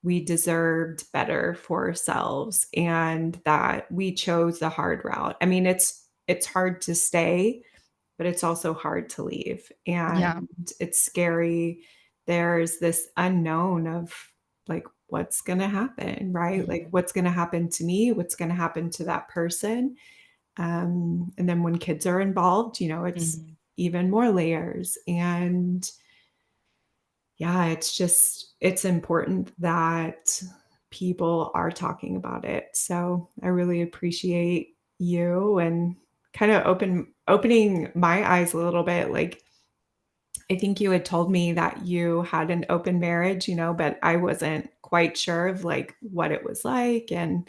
we deserved better for ourselves and that we chose the hard route. I mean, it's hard to stay, but it's also hard to leave. And Yeah. it's scary. There's this unknown of like what's going to happen, right? Like Mhm. what's going to happen to me, what's going to happen to that person. And then when kids are involved, it's Mhm. even more layers. And yeah, it's important that people are talking about it. So I really appreciate you and kind of opening my eyes a little bit. Like I think you had told me that you had an open marriage, but I wasn't quite sure of like what it was like. And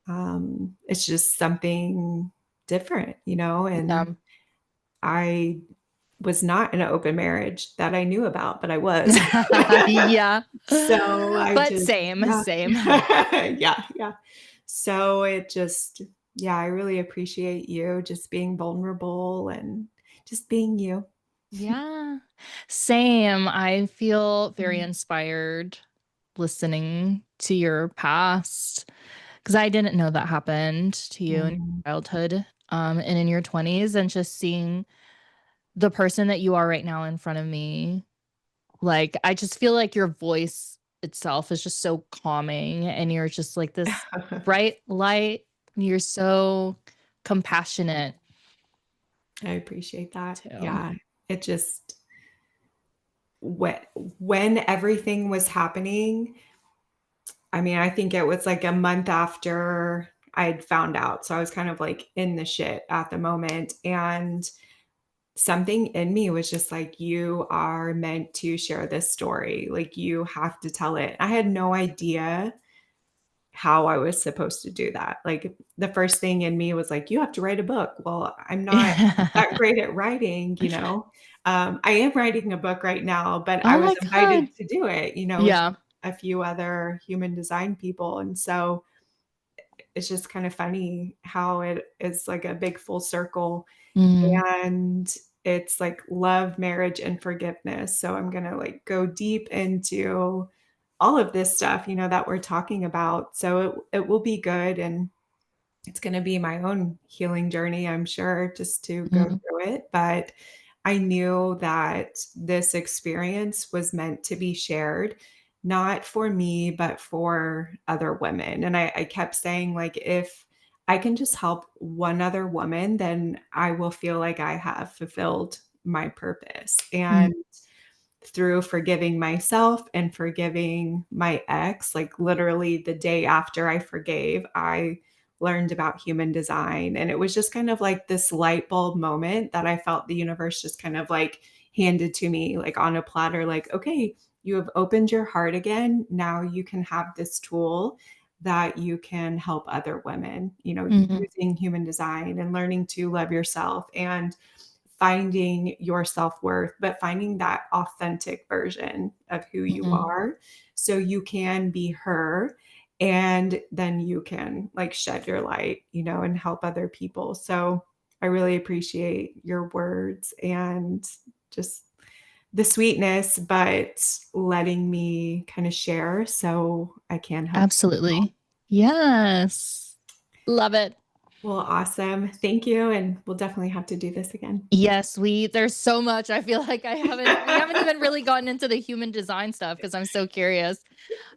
Mhm. it's just something different, and Yeah. I was not in an open marriage that I knew about, but I was. Yeah. So I But just same, yeah. same. Yeah, yeah. So it just yeah, I really appreciate you just being vulnerable and just being you. Yeah. Same. I feel very Mm, inspired listening to your past because I didn't know that happened to you in your mhm. childhood, and in your 20s, and just seeing the person that you are right now in front of me. Like, I just feel like your voice itself is just so calming, and you're just like this bright light. You're so compassionate I appreciate that. too. Yeah. It just when when everything was happening, I mean, I think it was like a month after I'd found out. So I was kind of like in the shit at the moment. And something in me was just like, you are meant to share this story. Like, you have to tell it. I had no idea how I was supposed to do that. Like, the first thing in me was like, you have to write a book. Well, I'm not that great at writing. I am writing a book right now, but I Oh was my God. invited to do it, with Yeah. a few other human design people. And so it's just kind of funny how it is like a big full circle Mhm. and it's like love, marriage, and forgiveness. So I'm gonna like go deep into all of this stuff, that we're talking about. So it will be good and it's gonna be my own healing journey, I'm sure, just to go Mhm. through it. But I knew that this experience was meant to be shared, not for me, but for other women. And I kept saying, like, if I can just help one other woman, then I will feel like I have fulfilled my purpose. Mm, And through forgiving myself and forgiving my ex, like literally the day after I forgave, I learned about human design. And it was just kind of like this light bulb moment that I felt the universe just kind of like handed to me, like on a platter, like, okay, you have opened your heart again. Now you can have this tool that you can help other women, mhm, using human design and learning to love yourself and finding your self-worth, but finding that authentic version of who you mhm. are so you can be her, and then you can like shed your light, and help other people. So I really appreciate your words and just the sweetness, but letting me kind of share so I can help people. Absolutely. Yes. Love it. Well, awesome. Thank you. And we'll definitely have to do this again. Yes, there's so much. I feel like we haven't even really gotten into the human design stuff because I'm so curious.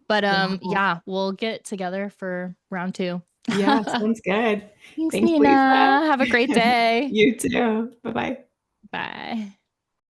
But Yeah. yeah, we'll get together for round two. Yeah, sounds good. Thanks, Thanks, Lisa. Nina. Have a great day. You too. Bye-bye. Bye.